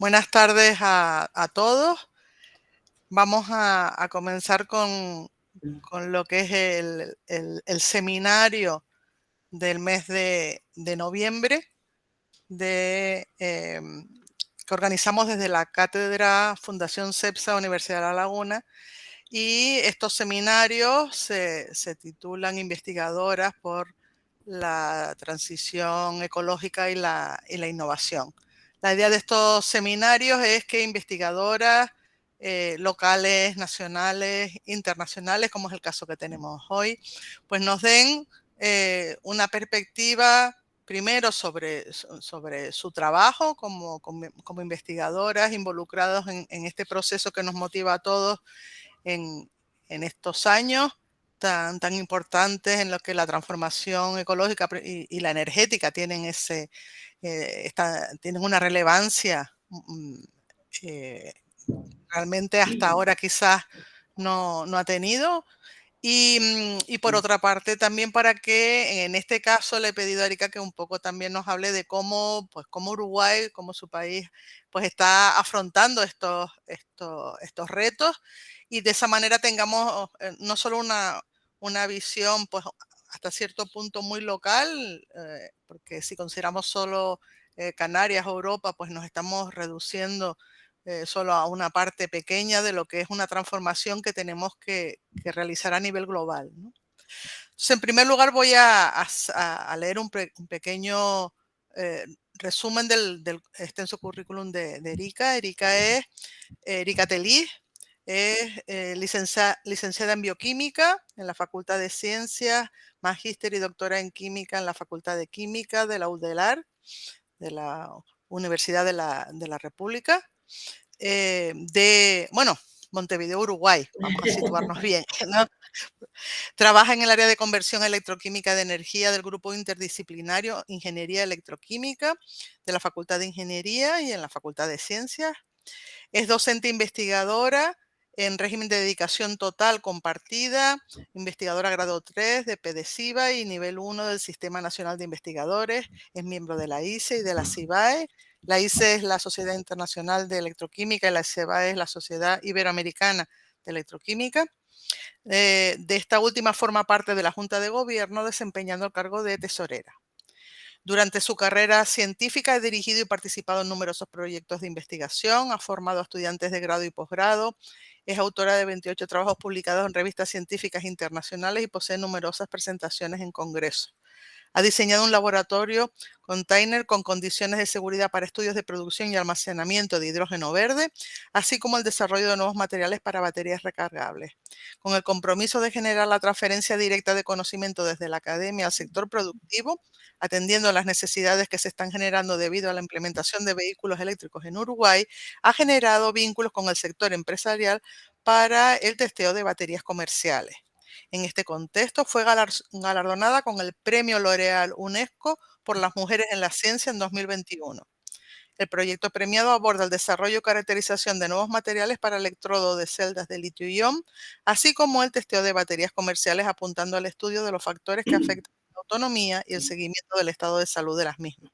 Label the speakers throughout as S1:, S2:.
S1: Buenas tardes a todos. Vamos a comenzar con lo que es el seminario del mes de noviembre que organizamos desde la Cátedra Fundación CEPSA Universidad de La Laguna. Y estos seminarios se titulan Investigadoras por la transición ecológica y la innovación. La idea de estos seminarios es que investigadoras locales, nacionales, internacionales, como es el caso que tenemos hoy, pues nos den una perspectiva primero sobre su trabajo como investigadoras involucradas en este proceso que nos motiva a todos en estos años tan importantes en los que la transformación ecológica y la energética tienen, tienen una relevancia realmente hasta ahora quizás no ha tenido. Y por otra parte, también para que en este caso le he pedido a Erika que un poco también nos hable de cómo Uruguay, como su país, pues está afrontando estos retos, y de esa manera tengamos no solo una visión pues hasta cierto punto muy local, porque si consideramos solo Canarias o Europa, pues nos estamos reduciendo solo a una parte pequeña de lo que es una transformación que tenemos que realizar a nivel global, ¿no? Entonces, en primer lugar, voy a leer un pequeño resumen del extenso currículum de Erika. Erika es Erika Telí, es licenciada en Bioquímica en la Facultad de Ciencias, magíster y doctora en Química en la Facultad de Química de la UDELAR, de la Universidad de la República. Montevideo, Uruguay, vamos a situarnos bien, ¿no? Trabaja en el área de conversión electroquímica de energía del grupo interdisciplinario Ingeniería Electroquímica de la Facultad de Ingeniería y en la Facultad de Ciencias. Es docente investigadora en régimen de dedicación total compartida, investigadora grado 3 de PDCIVA y nivel 1 del Sistema Nacional de Investigadores. Es miembro de la ICE y de la CIBAE. La ICE es la Sociedad Internacional de Electroquímica y la CIBAE es la Sociedad Iberoamericana de Electroquímica. De esta última forma parte de la Junta de Gobierno, desempeñando el cargo de tesorera. Durante su carrera científica ha dirigido y participado en numerosos proyectos de investigación, ha formado a estudiantes de grado y posgrado, es autora de 28 trabajos publicados en revistas científicas internacionales y posee numerosas presentaciones en congresos. Ha diseñado un laboratorio container con condiciones de seguridad para estudios de producción y almacenamiento de hidrógeno verde, así como el desarrollo de nuevos materiales para baterías recargables. Con el compromiso de generar la transferencia directa de conocimiento desde la academia al sector productivo, atendiendo a las necesidades que se están generando debido a la implementación de vehículos eléctricos en Uruguay, ha generado vínculos con el sector empresarial para el testeo de baterías comerciales. En este contexto fue galardonada con el Premio L'Oréal UNESCO por las mujeres en la ciencia en 2021. El proyecto premiado aborda el desarrollo y caracterización de nuevos materiales para electrodo de celdas de litio-ion, así como el testeo de baterías comerciales, apuntando al estudio de los factores que afectan la autonomía y el seguimiento del estado de salud de las mismas.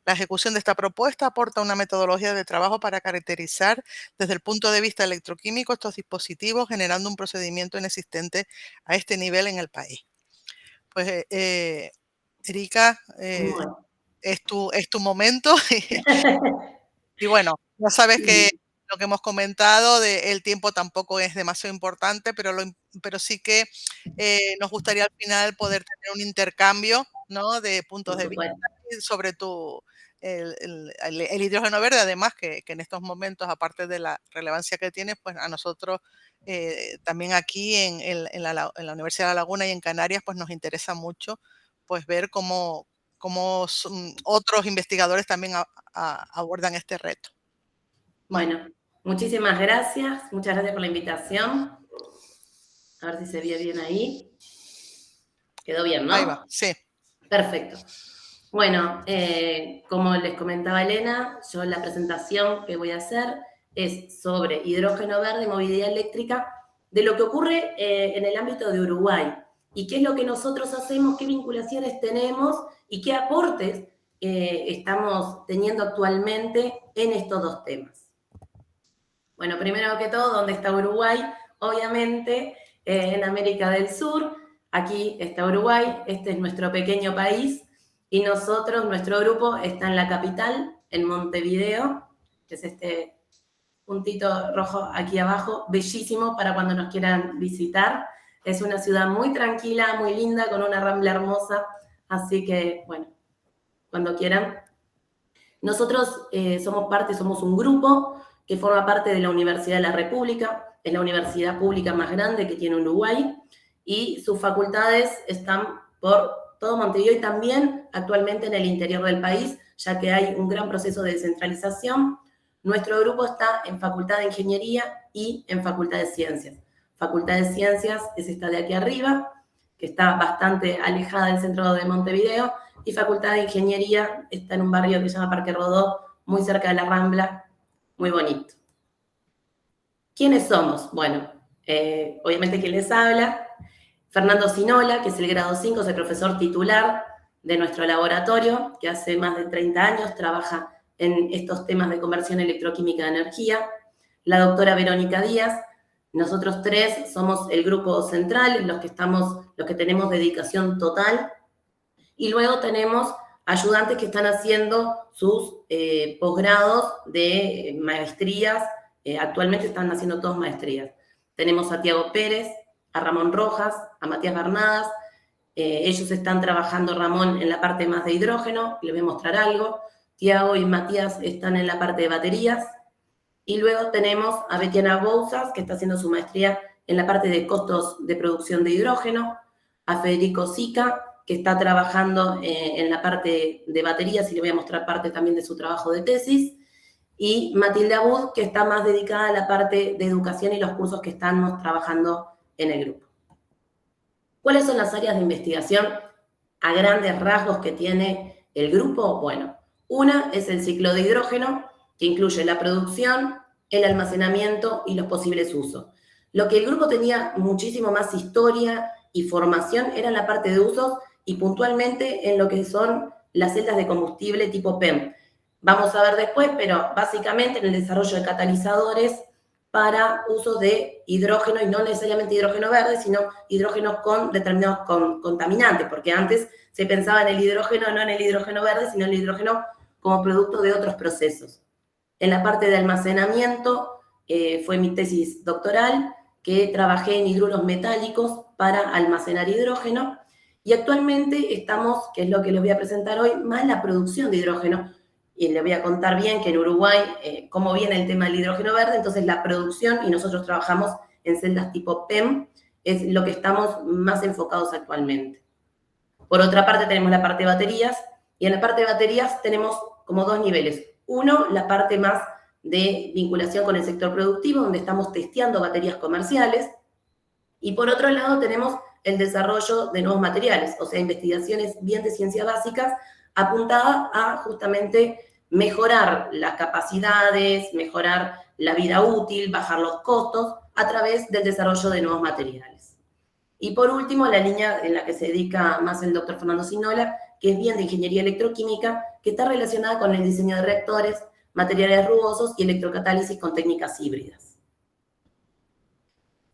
S1: La ejecución de esta propuesta aporta una metodología de trabajo para caracterizar desde el punto de vista electroquímico estos dispositivos, generando un procedimiento inexistente a este nivel en el país. Pues, Erika,
S2: Bueno.
S1: es tu momento. Y bueno, ya sabes que
S2: Sí,
S1: lo que hemos comentado, el tiempo tampoco es demasiado importante, pero sí que nos gustaría al final poder tener un intercambio, ¿no?, de puntos
S2: por
S1: de vista
S2: supuesto.
S1: sobre el hidrógeno verde, además que en estos momentos, aparte de la relevancia que tiene, pues a nosotros también aquí en la Universidad de La Laguna y en Canarias, pues nos interesa mucho pues ver cómo otros investigadores también abordan este reto.
S2: Bueno, muchísimas gracias. Muchas gracias por la invitación. A ver si se ve bien ahí. Quedó bien,
S1: Ahí va,
S2: ¿no?
S1: sí.
S2: Perfecto. Bueno, como les comentaba Elena, yo la presentación que voy a hacer es sobre hidrógeno verde y movilidad eléctrica, de lo que ocurre en el ámbito de Uruguay y qué es lo que nosotros hacemos, qué vinculaciones tenemos y qué aportes estamos teniendo actualmente en estos dos temas. Bueno, primero que todo, ¿dónde está Uruguay? Obviamente, en América del Sur. Aquí está Uruguay, este es nuestro pequeño país, y nosotros, nuestro grupo, está en la capital, en Montevideo, que es este puntito rojo aquí abajo, bellísimo para cuando nos quieran visitar. Es una ciudad muy tranquila, muy linda, con una rambla hermosa, así que, bueno, cuando quieran. Nosotros somos un grupo que forma parte de la Universidad de la República, es la universidad pública más grande que tiene Uruguay, y sus facultades están por todo Montevideo y también actualmente en el interior del país, ya que hay un gran proceso de descentralización. Nuestro grupo está en Facultad de Ingeniería y en Facultad de Ciencias. Facultad de Ciencias es esta de aquí arriba, que está bastante alejada del centro de Montevideo, y Facultad de Ingeniería está en un barrio que se llama Parque Rodó, muy cerca de la Rambla, muy bonito. ¿Quiénes somos? Bueno, obviamente quien les habla, Fernando Sinola, que es el grado 5, es el profesor titular de nuestro laboratorio, que hace más de 30 años trabaja en estos temas de conversión electroquímica de energía. La doctora Verónica Díaz. Nosotros tres somos el grupo central, los que tenemos dedicación total. Y luego tenemos ayudantes que están haciendo sus posgrados de maestrías. Actualmente están haciendo todos maestrías. Tenemos a Tiago Pérez, a Ramón Rojas, a Matías Bernadas. Ellos están trabajando, Ramón, en la parte más de hidrógeno, les voy a mostrar algo. Tiago y Matías están en la parte de baterías. Y luego tenemos a Betiana Bouzas, que está haciendo su maestría en la parte de costos de producción de hidrógeno. A Federico Sica, que está trabajando en la parte de baterías, y le voy a mostrar parte también de su trabajo de tesis. Y Matilde Abud, que está más dedicada a la parte de educación y los cursos que estamos trabajando en el grupo. ¿Cuáles son las áreas de investigación a grandes rasgos que tiene el grupo? Bueno, una es el ciclo de hidrógeno, que incluye la producción, el almacenamiento y los posibles usos. Lo que el grupo tenía muchísimo más historia y formación era en la parte de usos y puntualmente en lo que son las celdas de combustible tipo PEM. Vamos a ver después, pero básicamente en el desarrollo de catalizadores para usos de hidrógeno, y no necesariamente hidrógeno verde, sino hidrógenos con determinados contaminantes, porque antes se pensaba en el hidrógeno, no en el hidrógeno verde, sino en el hidrógeno como producto de otros procesos. En la parte de almacenamiento fue mi tesis doctoral, que trabajé en hidruros metálicos para almacenar hidrógeno, y actualmente estamos, que es lo que les voy a presentar hoy, más la producción de hidrógeno, y les voy a contar bien que en Uruguay, cómo viene el tema del hidrógeno verde, entonces la producción, y nosotros trabajamos en celdas tipo PEM, es lo que estamos más enfocados actualmente. Por otra parte tenemos la parte de baterías, y en la parte de baterías tenemos como dos niveles. Uno, la parte más de vinculación con el sector productivo, donde estamos testeando baterías comerciales, y por otro lado tenemos el desarrollo de nuevos materiales, o sea, investigaciones bien de ciencias básicas apuntadas a justamente mejorar las capacidades, mejorar la vida útil, bajar los costos a través del desarrollo de nuevos materiales. Y por último, la línea en la que se dedica más el doctor Fernando Sinola, que es bien de ingeniería electroquímica, que está relacionada con el diseño de reactores, materiales rugosos y electrocatálisis con técnicas híbridas.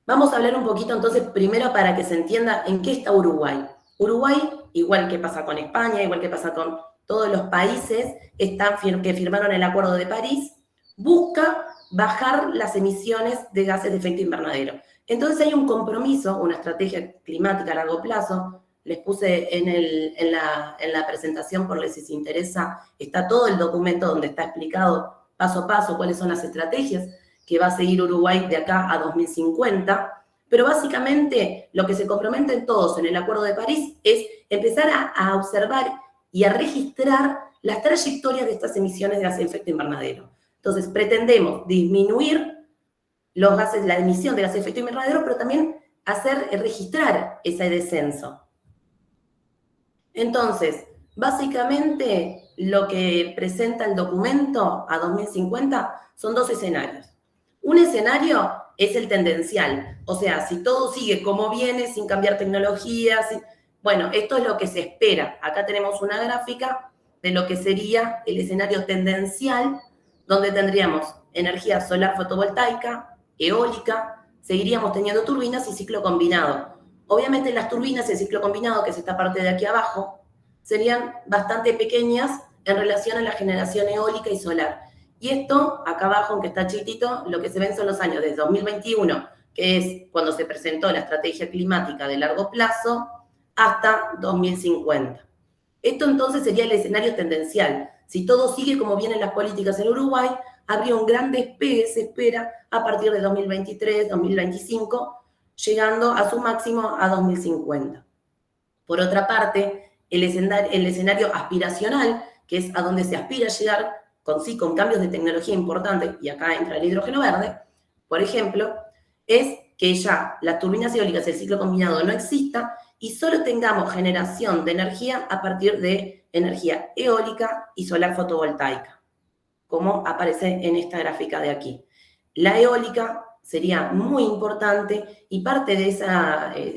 S2: Vamos a hablar un poquito entonces primero para que se entienda en qué está Uruguay. Uruguay, igual que pasa con España, igual que pasa con todos los países que firmaron el Acuerdo de París, busca bajar las emisiones de gases de efecto invernadero. Entonces hay un compromiso, una estrategia climática a largo plazo. Les puse en la presentación, por si les interesa, está todo el documento donde está explicado paso a paso cuáles son las estrategias que va a seguir Uruguay de acá a 2050. Pero básicamente lo que se comprometen todos en el Acuerdo de París es empezar a observar y a registrar las trayectorias de estas emisiones de gases de efecto invernadero. Entonces pretendemos disminuir los gases, la emisión de gases de efecto invernadero, pero también registrar ese descenso. Entonces, básicamente lo que presenta el documento a 2050 son dos escenarios. Un escenario es el tendencial, o sea, si todo sigue como viene, sin cambiar tecnologías, bueno, esto es lo que se espera. Acá tenemos una gráfica de lo que sería el escenario tendencial, donde tendríamos energía solar fotovoltaica, eólica, seguiríamos teniendo turbinas y ciclo combinado. Obviamente las turbinas y el ciclo combinado, que es esta parte de aquí abajo, serían bastante pequeñas en relación a la generación eólica y solar. Y esto, acá abajo, aunque está chiquitito, lo que se ven son los años de 2021, que es cuando se presentó la estrategia climática de largo plazo, hasta 2050. Esto entonces sería el escenario tendencial. Si todo sigue como vienen las políticas en Uruguay, habría un gran despegue, se espera, a partir de 2023, 2025, llegando a su máximo a 2050. Por otra parte, el escenario aspiracional, que es a donde se aspira a llegar con cambios de tecnología importantes, y acá entra el hidrógeno verde, por ejemplo, es que ya las turbinas eólicas y el ciclo combinado no exista y solo tengamos generación de energía a partir de energía eólica y solar fotovoltaica, como aparece en esta gráfica de aquí. La eólica sería muy importante y parte de ese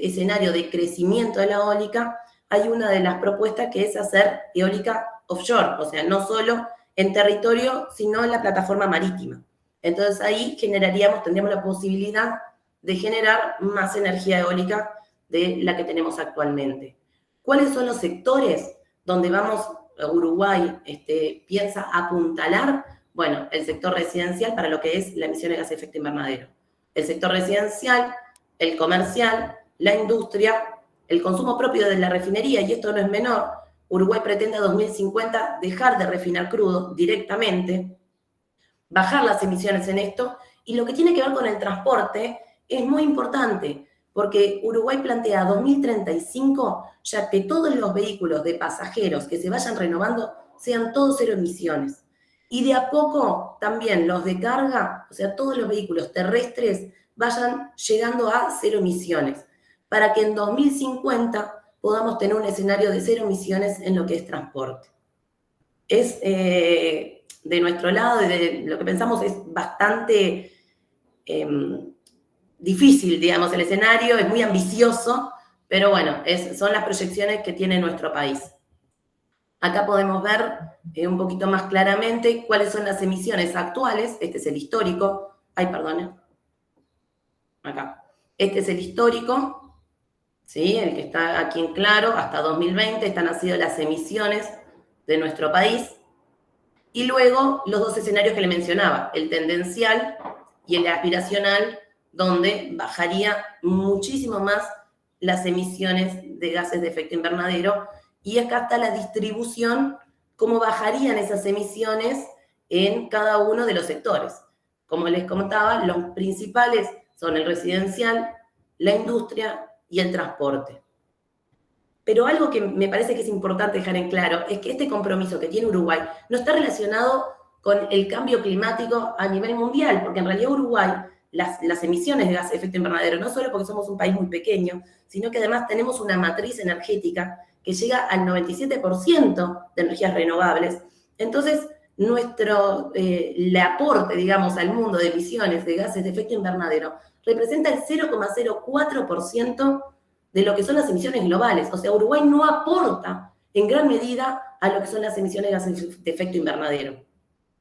S2: escenario de crecimiento de la eólica hay una de las propuestas que es hacer eólica offshore, o sea, no solo en territorio, sino en la plataforma marítima. Entonces ahí tendríamos la posibilidad de generar más energía eólica de la que tenemos actualmente. ¿Cuáles son los sectores donde Uruguay piensa apuntalar? Bueno, el sector residencial para lo que es la emisión de gas de efecto invernadero. El sector residencial, el comercial, la industria, el consumo propio de la refinería, y esto no es menor. Uruguay pretende a 2050 dejar de refinar crudo directamente, bajar las emisiones en esto, y lo que tiene que ver con el transporte es muy importante, porque Uruguay plantea 2035 ya que todos los vehículos de pasajeros que se vayan renovando sean todos cero emisiones. Y de a poco también los de carga, o sea, todos los vehículos terrestres vayan llegando a cero emisiones, para que en 2050 podamos tener un escenario de cero emisiones en lo que es transporte. Es de nuestro lado, y de lo que pensamos, es bastante difícil, digamos, el escenario, es muy ambicioso, pero bueno, son las proyecciones que tiene nuestro país. Acá podemos ver un poquito más claramente cuáles son las emisiones actuales. Este es el histórico. Ay, perdón. Acá. Este es el histórico, ¿sí? El que está aquí en claro, hasta 2020, están han sido las emisiones de nuestro país. Y luego los dos escenarios que le mencionaba, el tendencial y el aspiracional, donde bajaría muchísimo más las emisiones de gases de efecto invernadero. Y acá está la distribución, cómo bajarían esas emisiones en cada uno de los sectores. Como les contaba, los principales son el residencial, la industria y el transporte. Pero algo que me parece que es importante dejar en claro es que este compromiso que tiene Uruguay no está relacionado con el cambio climático a nivel mundial, porque en realidad Uruguay, las emisiones de gases de efecto invernadero, no solo porque somos un país muy pequeño, sino que además tenemos una matriz energética que llega al 97% de energías renovables. Entonces, el aporte, digamos, al mundo de emisiones de gases de efecto invernadero representa el 0,04% de lo que son las emisiones globales. O sea, Uruguay no aporta en gran medida a lo que son las emisiones de gases de efecto invernadero.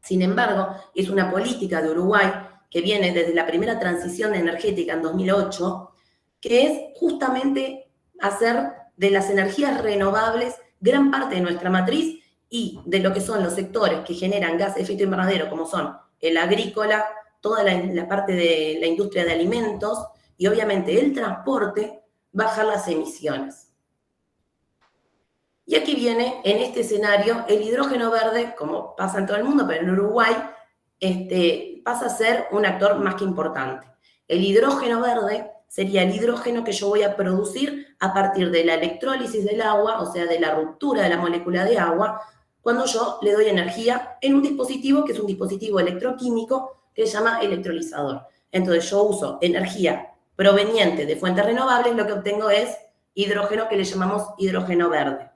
S2: Sin embargo, es una política de Uruguay que viene desde la primera transición energética en 2008, que es justamente hacer de las energías renovables gran parte de nuestra matriz y de lo que son los sectores que generan gases de efecto invernadero, como son el agrícola, toda la parte de la industria de alimentos y obviamente el transporte, bajar las emisiones. Y aquí viene, en este escenario, el hidrógeno verde, como pasa en todo el mundo, pero en Uruguay, pasa a ser un actor más que importante. El hidrógeno verde sería el hidrógeno que yo voy a producir a partir de la electrólisis del agua, o sea, de la ruptura de la molécula de agua, cuando yo le doy energía en un dispositivo que es un dispositivo electroquímico que se llama electrolizador. Entonces yo uso energía proveniente de fuentes renovables, lo que obtengo es hidrógeno que le llamamos hidrógeno verde.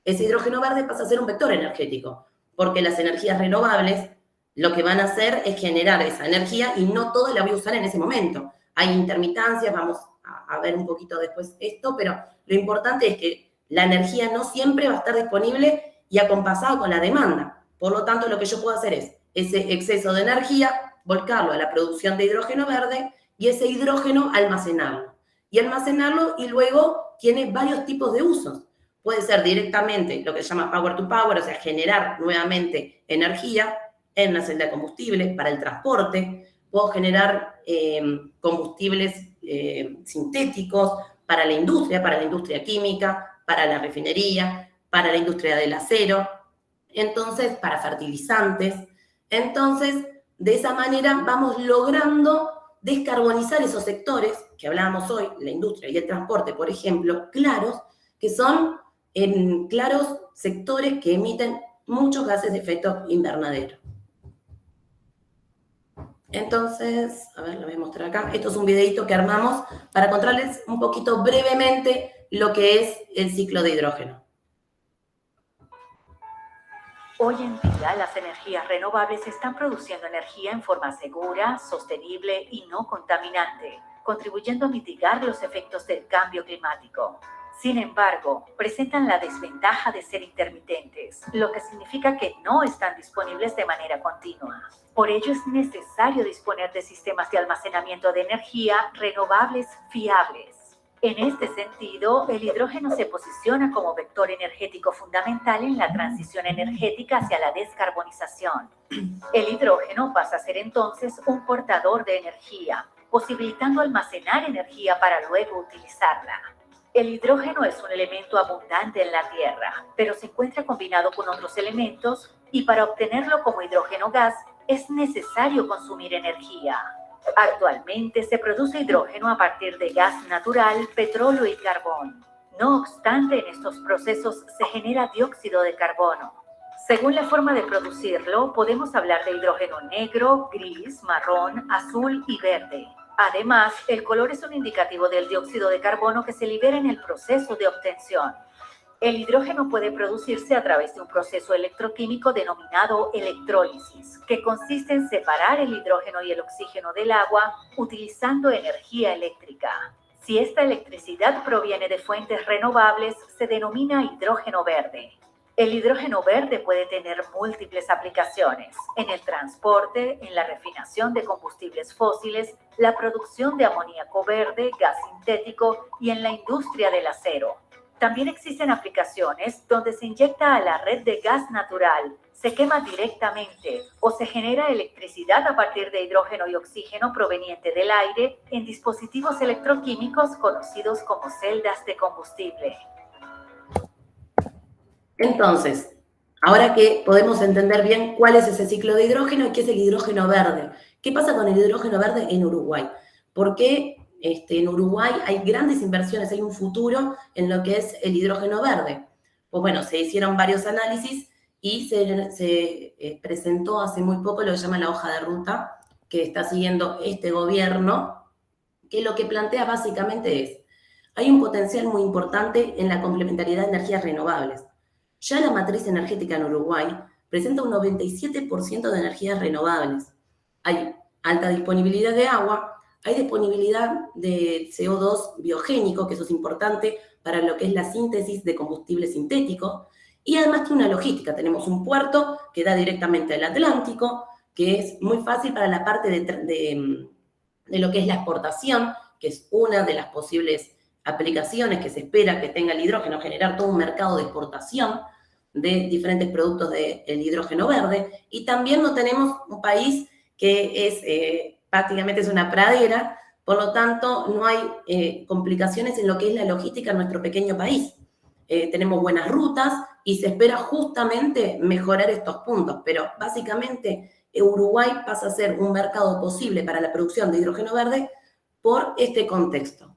S2: Ese hidrógeno verde pasa a ser un vector energético, porque las energías renovables lo que van a hacer es generar esa energía y no toda la voy a usar en ese momento. Hay intermitancias, vamos a ver un poquito después esto, pero lo importante es que la energía no siempre va a estar disponible y acompasado con la demanda. Por lo tanto, lo que yo puedo hacer es ese exceso de energía, volcarlo a la producción de hidrógeno verde y ese hidrógeno almacenarlo. Y luego tiene varios tipos de usos. Puede ser directamente lo que se llama power to power, o sea, generar nuevamente energía en una celda de combustible para el transporte. Puedo generar combustibles sintéticos para la industria química, para la refinería, para la industria del acero, entonces, para fertilizantes. Entonces, de esa manera vamos logrando descarbonizar esos sectores que hablábamos hoy, la industria y el transporte, por ejemplo, claros, que son claros sectores que emiten muchos gases de efecto invernadero. Entonces, a ver, lo voy a mostrar acá. Esto es un videito que armamos para contarles un poquito brevemente lo que es el ciclo de hidrógeno.
S3: Hoy en día, las energías renovables están produciendo energía en forma segura, sostenible y no contaminante, contribuyendo a mitigar los efectos del cambio climático. Sin embargo, presentan la desventaja de ser intermitentes, lo que significa que no están disponibles de manera continua. Por ello es necesario disponer de sistemas de almacenamiento de energía renovables fiables. En este sentido, el hidrógeno se posiciona como vector energético fundamental en la transición energética hacia la descarbonización. El hidrógeno pasa a ser entonces un portador de energía, posibilitando almacenar energía para luego utilizarla. El hidrógeno es un elemento abundante en la Tierra, pero se encuentra combinado con otros elementos y para obtenerlo como hidrógeno gas es necesario consumir energía. Actualmente se produce hidrógeno a partir de gas natural, petróleo y carbón. No obstante, en estos procesos se genera dióxido de carbono. Según la forma de producirlo, podemos hablar de hidrógeno negro, gris, marrón, azul y verde. Además, el color es un indicativo del dióxido de carbono que se libera en el proceso de obtención. El hidrógeno puede producirse a través de un proceso electroquímico denominado electrólisis, que consiste en separar el hidrógeno y el oxígeno del agua utilizando energía eléctrica. Si esta electricidad proviene de fuentes renovables, se denomina hidrógeno verde. El hidrógeno verde puede tener múltiples aplicaciones: en el transporte, en la refinación de combustibles fósiles, la producción de amoníaco verde, gas sintético y en la industria del acero. También existen aplicaciones donde se inyecta a la red de gas natural, se quema directamente o se genera electricidad a partir de hidrógeno y oxígeno proveniente del aire en dispositivos electroquímicos conocidos como celdas de combustible.
S2: Entonces, ahora que podemos entender bien cuál es ese ciclo de hidrógeno y qué es el hidrógeno verde, ¿qué pasa con el hidrógeno verde en Uruguay? ¿Por qué en Uruguay hay grandes inversiones, hay un futuro en lo que es el hidrógeno verde? Pues bueno, se hicieron varios análisis y se presentó hace muy poco lo que se llama la hoja de ruta que está siguiendo este gobierno, que lo que plantea básicamente es: hay un potencial muy importante en la complementariedad de energías renovables. Ya la matriz energética en Uruguay presenta un 97% de energías renovables. Hay alta disponibilidad de agua, hay disponibilidad de CO2 biogénico, que eso es importante para lo que es la síntesis de combustible sintético, y además tiene una logística. Tenemos un puerto que da directamente al Atlántico, que es muy fácil para la parte de lo que es la exportación, que es una de las posibles aplicaciones que se espera que tenga el hidrógeno, generar todo un mercado de exportación de diferentes productos del hidrógeno verde. Y también no tenemos un país que es prácticamente es una pradera, por lo tanto no hay complicaciones en lo que es la logística en nuestro pequeño país. Tenemos buenas rutas y se espera justamente mejorar estos puntos, pero básicamente Uruguay pasa a ser un mercado posible para la producción de hidrógeno verde por este contexto.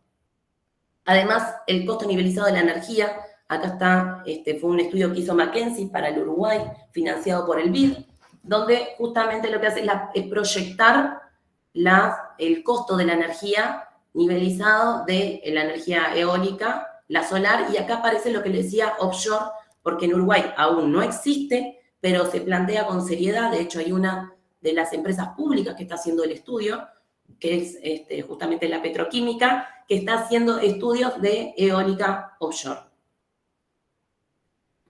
S2: Además, el costo nivelizado de la energía, acá está, fue un estudio que hizo McKinsey para el Uruguay, financiado por el BID, donde justamente lo que hace es proyectar el costo de la energía nivelizado de la energía eólica, la solar, y acá aparece lo que le decía offshore, porque en Uruguay aún no existe, pero se plantea con seriedad. De hecho, hay una de las empresas públicas que está haciendo el estudio, que es justamente la petroquímica, que está haciendo estudios de eólica offshore.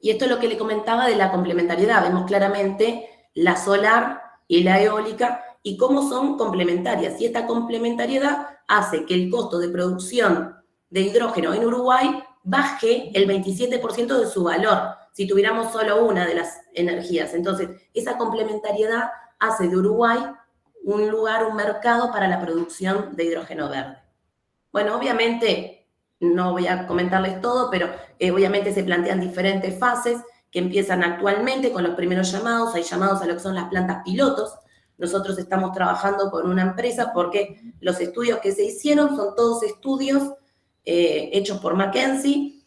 S2: Y esto es lo que le comentaba de la complementariedad. Vemos claramente la solar y la eólica y cómo son complementarias. Y esta complementariedad hace que el costo de producción de hidrógeno en Uruguay baje el 27% de su valor, si tuviéramos solo una de las energías. Entonces, esa complementariedad hace de Uruguay un lugar, un mercado para la producción de hidrógeno verde. Bueno, obviamente, no voy a comentarles todo, pero obviamente se plantean diferentes fases que empiezan actualmente con los primeros llamados. Hay llamados a lo que son las plantas pilotos. Nosotros estamos trabajando con una empresa porque los estudios que se hicieron son todos estudios hechos por McKinsey,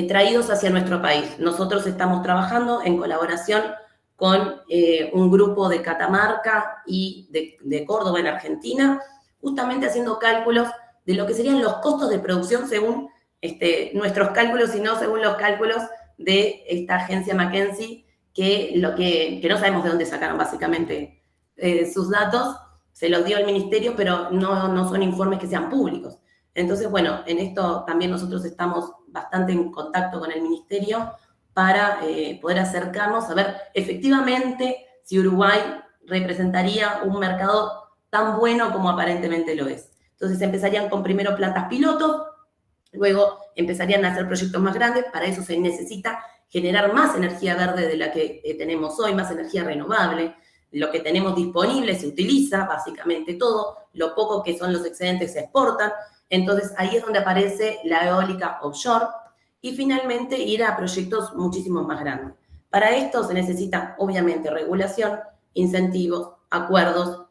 S2: traídos hacia nuestro país. Nosotros estamos trabajando en colaboración con un grupo de Catamarca y de Córdoba en Argentina, justamente haciendo cálculos de lo que serían los costos de producción según nuestros cálculos y no según los cálculos de esta agencia McKinsey, que no sabemos de dónde sacaron básicamente sus datos, se los dio el ministerio, pero no son informes que sean públicos. Entonces, bueno, en esto también nosotros estamos bastante en contacto con el ministerio para poder acercarnos a ver efectivamente si Uruguay representaría un mercado tan bueno como aparentemente lo es. Entonces empezarían con primero plantas piloto, luego empezarían a hacer proyectos más grandes. Para eso se necesita generar más energía verde de la que tenemos hoy, más energía renovable. Lo que tenemos disponible se utiliza, básicamente todo. Lo poco que son los excedentes se exportan. Entonces ahí es donde aparece la eólica offshore. Y finalmente ir a proyectos muchísimo más grandes. Para esto se necesita, obviamente, regulación, incentivos, acuerdos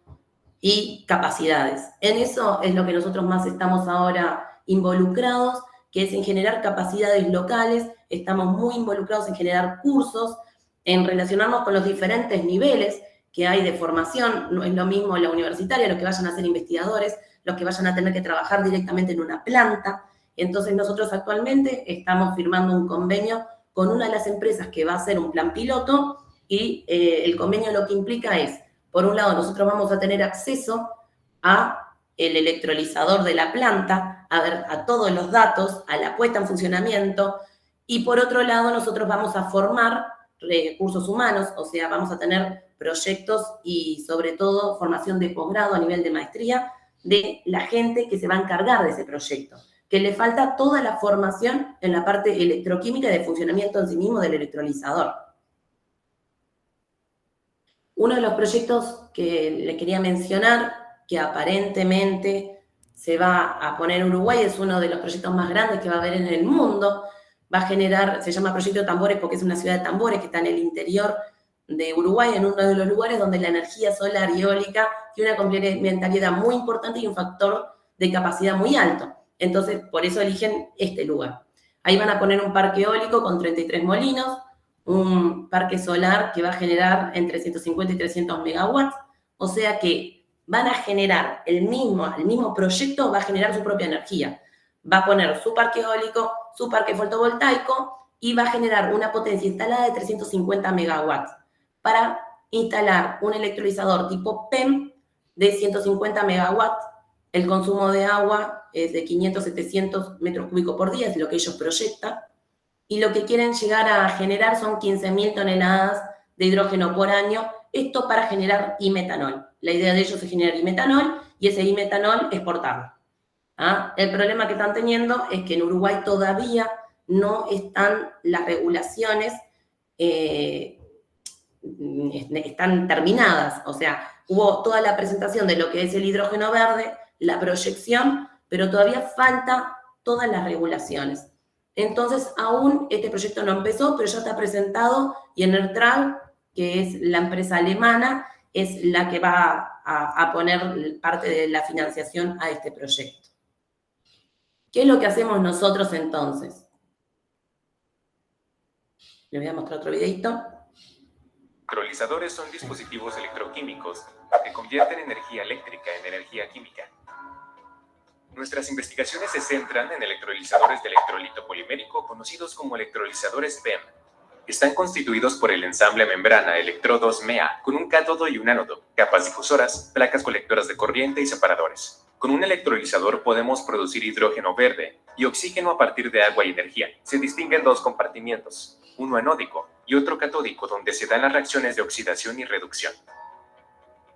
S2: y capacidades. En eso es lo que nosotros más estamos ahora involucrados, que es en generar capacidades locales. Estamos muy involucrados en generar cursos, en relacionarnos con los diferentes niveles que hay de formación. No es lo mismo la universitaria, los que vayan a ser investigadores, los que vayan a tener que trabajar directamente en una planta. Entonces nosotros actualmente estamos firmando un convenio con una de las empresas que va a hacer un plan piloto y el convenio lo que implica es, por un lado, nosotros vamos a tener acceso a el electrolizador de la planta, a todos los datos, a la puesta en funcionamiento, y por otro lado nosotros vamos a formar recursos humanos, o sea, vamos a tener proyectos y sobre todo formación de posgrado a nivel de maestría de la gente que se va a encargar de ese proyecto, que le falta toda la formación en la parte electroquímica y de funcionamiento en sí mismo del electrolizador. Uno de los proyectos que les quería mencionar, que aparentemente se va a poner en Uruguay, es uno de los proyectos más grandes que va a haber en el mundo. Va a generar, se llama Proyecto Tambores porque es una ciudad de tambores que está en el interior de Uruguay, en uno de los lugares donde la energía solar y eólica tiene una complementariedad muy importante y un factor de capacidad muy alto. Entonces, por eso eligen este lugar. Ahí van a poner un parque eólico con 33 molinos, un parque solar que va a generar entre 150 y 300 megawatts, o sea que van a generar el mismo proyecto va a generar su propia energía. Va a poner su parque eólico, su parque fotovoltaico y va a generar una potencia instalada de 350 megawatts para instalar un electrolizador tipo PEM de 150 megawatts. El consumo de agua es de 500 a 700 metros cúbicos por día, es lo que ellos proyectan. Y lo que quieren llegar a generar son 15.000 toneladas de hidrógeno por año, esto para generar imetanol. La idea de ellos es generar imetanol y ese imetanol exportarlo. ¿Ah? El problema que están teniendo es que en Uruguay todavía no están las regulaciones, están terminadas. O sea, hubo toda la presentación de lo que es el hidrógeno verde, la proyección, pero todavía falta todas las regulaciones. Entonces, aún este proyecto no empezó, pero ya está presentado y Enertrag, que es la empresa alemana, es la que va a poner parte de la financiación a este proyecto. ¿Qué es lo que hacemos nosotros entonces? Les voy a mostrar otro videito.
S4: Electrolizadores son dispositivos electroquímicos que convierten energía eléctrica en energía química. Nuestras investigaciones se centran en electrolizadores de electrolito polimérico conocidos como electrolizadores PEM. Están constituidos por el ensamble membrana electrodos MEA con un cátodo y un ánodo, capas difusoras, placas colectoras de corriente y separadores. Con un electrolizador podemos producir hidrógeno verde y oxígeno a partir de agua y energía. Se distinguen dos compartimientos. uno anódico y otro catódico, donde se dan las reacciones de oxidación y reducción.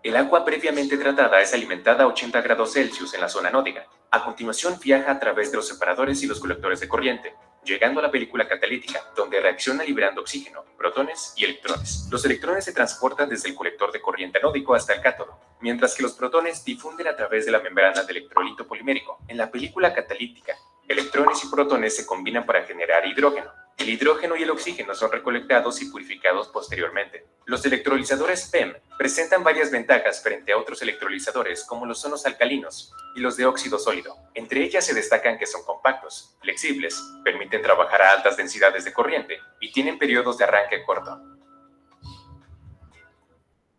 S4: El agua previamente tratada es alimentada a 80 grados Celsius en la zona anódica. A continuación viaja a través de los separadores y los colectores de corriente, llegando a la película catalítica, donde reacciona liberando oxígeno, protones y electrones. Los electrones se transportan desde el colector de corriente anódico hasta el cátodo, mientras que los protones difunden a través de la membrana del electrolito polimérico. En la película catalítica, electrones y protones se combinan para generar hidrógeno. El hidrógeno y el oxígeno son recolectados y purificados posteriormente. Los electrolizadores PEM presentan varias ventajas frente a otros electrolizadores, como los son los alcalinos y los de óxido sólido. Entre ellas se destacan que son compactos, flexibles, permiten trabajar a altas densidades de corriente y tienen periodos de arranque corto.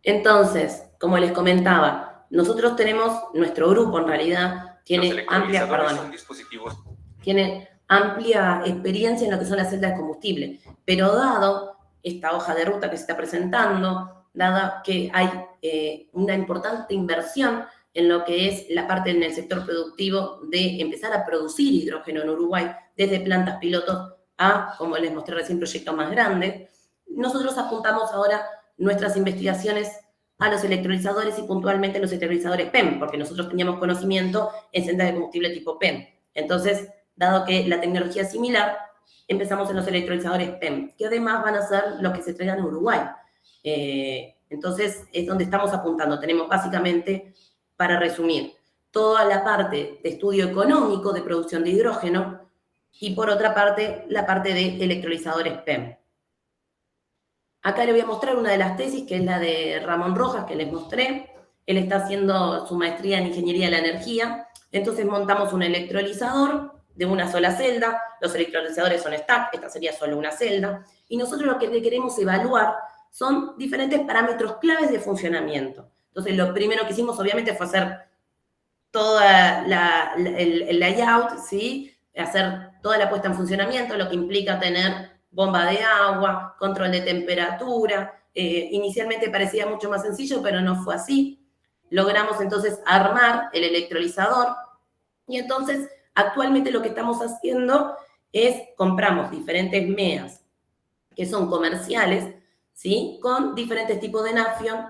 S2: Entonces, como les comentaba, nosotros tenemos, nuestro grupo en realidad tiene amplia experiencia en lo que son las celdas de combustible, pero dado esta hoja de ruta que se está presentando, dado que hay una importante inversión en lo que es la parte en el sector productivo de empezar a producir hidrógeno en Uruguay, desde plantas pilotos a, como les mostré recién, proyectos más grandes, nosotros apuntamos ahora nuestras investigaciones a los electrolizadores y puntualmente los electrolizadores PEM, porque nosotros teníamos conocimiento en celdas de combustible tipo PEM. Entonces, dado que la tecnología es similar, empezamos en los electrolizadores PEM, que además van a ser los que se traigan en Uruguay. Entonces, es donde estamos apuntando. Tenemos básicamente, para resumir, toda la parte de estudio económico de producción de hidrógeno y, por otra parte, la parte de electrolizadores PEM. Acá le voy a mostrar una de las tesis, que es la de Ramón Rojas, que les mostré. Él está haciendo su maestría en Ingeniería de la Energía. Entonces, montamos un electrolizador de una sola celda, los electrolizadores son stack, esta sería solo una celda, y nosotros lo que queremos evaluar son diferentes parámetros claves de funcionamiento. Entonces, lo primero que hicimos, obviamente, fue hacer toda el layout, ¿sí? Hacer toda la puesta en funcionamiento, lo que implica tener bomba de agua, control de temperatura. Inicialmente parecía mucho más sencillo, pero no fue así. Logramos, entonces, armar el electrolizador, y entonces actualmente lo que estamos haciendo es compramos diferentes MEAs que son comerciales, ¿sí? Con diferentes tipos de nafion,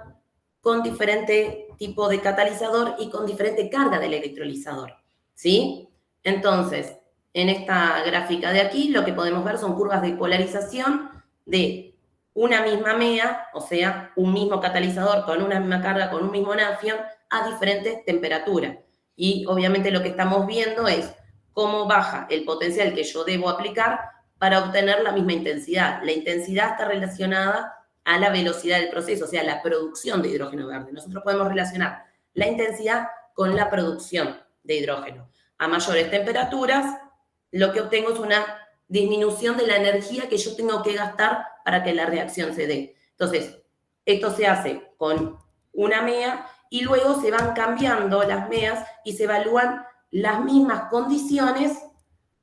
S2: con diferente tipo de catalizador y con diferente carga del electrolizador, ¿sí? Entonces, en esta gráfica de aquí lo que podemos ver son curvas de polarización de una misma MEA, o sea, un mismo catalizador con una misma carga, con un mismo nafion, a diferentes temperaturas. Y obviamente lo que estamos viendo es cómo baja el potencial que yo debo aplicar para obtener la misma intensidad. La intensidad está relacionada a la velocidad del proceso, o sea, la producción de hidrógeno verde. Nosotros podemos relacionar la intensidad con la producción de hidrógeno. A mayores temperaturas, lo que obtengo es una disminución de la energía que yo tengo que gastar para que la reacción se dé. Entonces, esto se hace con una MEA y luego se van cambiando las MEAs y se evalúan las mismas condiciones,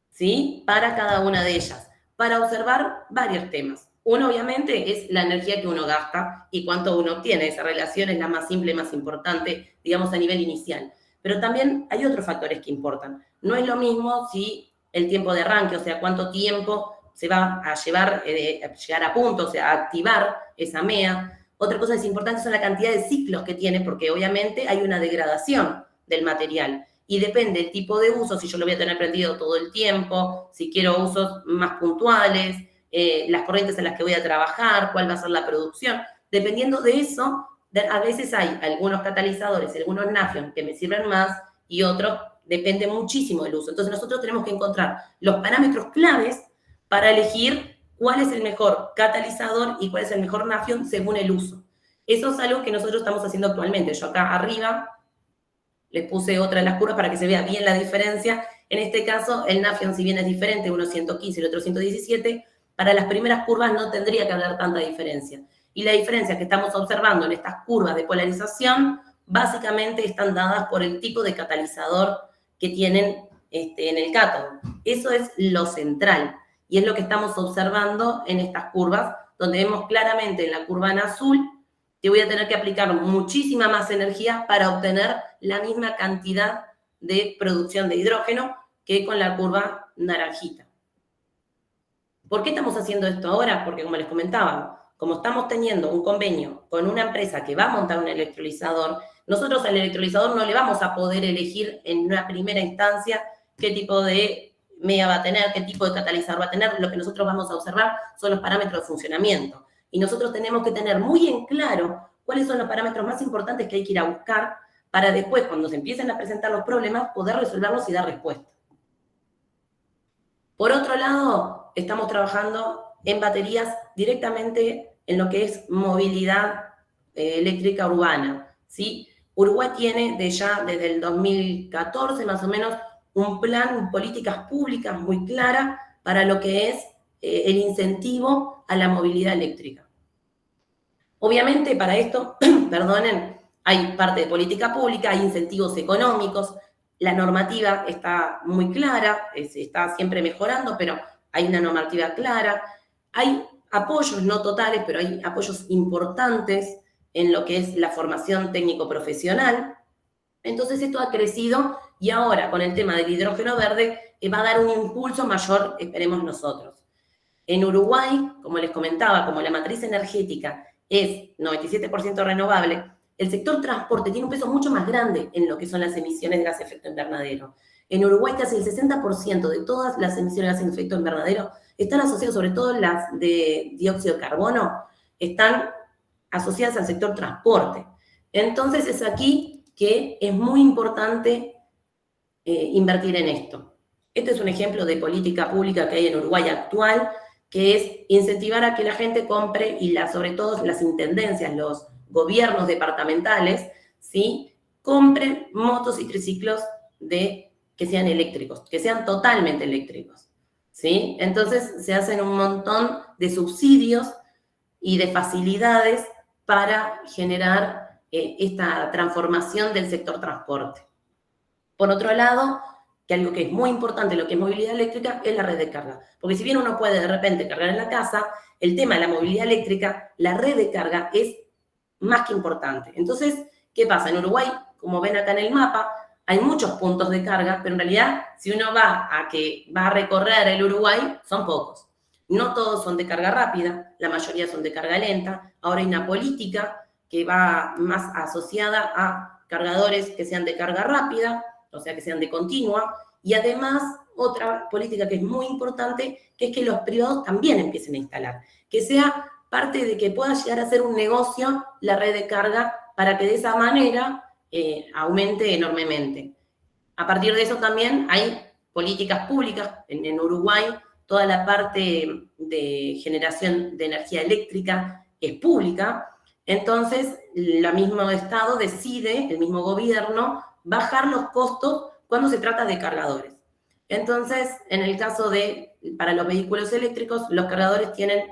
S2: ¿sí? Para cada una de ellas, para observar varios temas. Uno, obviamente, es la energía que uno gasta y cuánto uno obtiene. Esa relación es la más simple, más importante, digamos, a nivel inicial. Pero también hay otros factores que importan. No es lo mismo si el tiempo de arranque, o sea, cuánto tiempo se va a llevar, llegar a punto, o sea, a activar esa MEA. Otra cosa que es importante son la cantidad de ciclos que tiene, porque obviamente hay una degradación del material. Y depende del tipo de uso, si yo lo voy a tener prendido todo el tiempo, si quiero usos más puntuales, las corrientes en las que voy a trabajar, cuál va a ser la producción. Dependiendo de eso, a veces hay algunos catalizadores, algunos nafion que me sirven más y otros depende muchísimo del uso. Entonces nosotros tenemos que encontrar los parámetros claves para elegir cuál es el mejor catalizador y cuál es el mejor nafion según el uso. Eso es algo que nosotros estamos haciendo actualmente. Yo acá arriba les puse otra de las curvas para que se vea bien la diferencia. En este caso, el nafion, si bien es diferente, uno 115 y el otro 117, para las primeras curvas no tendría que haber tanta diferencia. Y la diferencia que estamos observando en estas curvas de polarización, básicamente están dadas por el tipo de catalizador que tienen en el cátodo. Eso es lo central. Y es lo que estamos observando en estas curvas, donde vemos claramente en la curva en azul que voy a tener que aplicar muchísima más energía para obtener la misma cantidad de producción de hidrógeno que con la curva naranjita. ¿Por qué estamos haciendo esto ahora? Porque como les comentaba, como estamos teniendo un convenio con una empresa que va a montar un electrolizador, nosotros al electrolizador no le vamos a poder elegir en una primera instancia qué tipo de media va a tener, qué tipo de catalizador va a tener. Lo que nosotros vamos a observar son los parámetros de funcionamiento. Y nosotros tenemos que tener muy en claro cuáles son los parámetros más importantes que hay que ir a buscar para después, cuando se empiecen a presentar los problemas, poder resolverlos y dar respuesta. Por otro lado, estamos trabajando en baterías directamente en lo que es movilidad eléctrica urbana, ¿sí? Uruguay tiene desde el 2014 más o menos un plan, políticas públicas muy claras para lo que es el incentivo a la movilidad eléctrica. Obviamente para esto, perdonen, hay parte de política pública, hay incentivos económicos, la normativa está muy clara, se está siempre mejorando, pero hay una normativa clara, hay apoyos no totales, pero hay apoyos importantes en lo que es la formación técnico-profesional. Entonces esto ha crecido y ahora con el tema del hidrógeno verde va a dar un impulso mayor, esperemos nosotros. En Uruguay, como les comentaba, como la matriz energética es 97% renovable, el sector transporte tiene un peso mucho más grande en lo que son las emisiones de gas de efecto invernadero. En Uruguay casi el 60% de todas las emisiones de gas de efecto invernadero están asociadas, sobre todo las de dióxido de carbono, están asociadas al sector transporte. Entonces es aquí que es muy importante invertir en esto. Este es un ejemplo de política pública que hay en Uruguay actual, que es incentivar a que la gente compre y sobre todo las intendencias, los gobiernos departamentales, ¿sí?, compren motos y triciclos que sean eléctricos, que sean totalmente eléctricos, ¿sí? Entonces se hacen un montón de subsidios y de facilidades para generar esta transformación del sector transporte. Por otro lado, que algo que es muy importante, lo que es movilidad eléctrica, es la red de carga. Porque si bien uno puede de repente cargar en la casa, el tema de la movilidad eléctrica, la red de carga es más que importante. Entonces, ¿qué pasa? En Uruguay, como ven acá en el mapa, hay muchos puntos de carga, pero en realidad, si uno va a recorrer el Uruguay, son pocos. No todos son de carga rápida, la mayoría son de carga lenta. Ahora hay una política que va más asociada a cargadores que sean de carga rápida, o sea, que sean de continua, y además otra política que es muy importante, que es que los privados también empiecen a instalar, que sea parte de que pueda llegar a ser un negocio la red de carga para que de esa manera aumente enormemente. A partir de eso también hay políticas públicas en Uruguay, toda la parte de generación de energía eléctrica es pública, entonces el mismo Estado decide, el mismo gobierno, bajar los costos cuando se trata de cargadores. Entonces, en el caso para los vehículos eléctricos, los cargadores tienen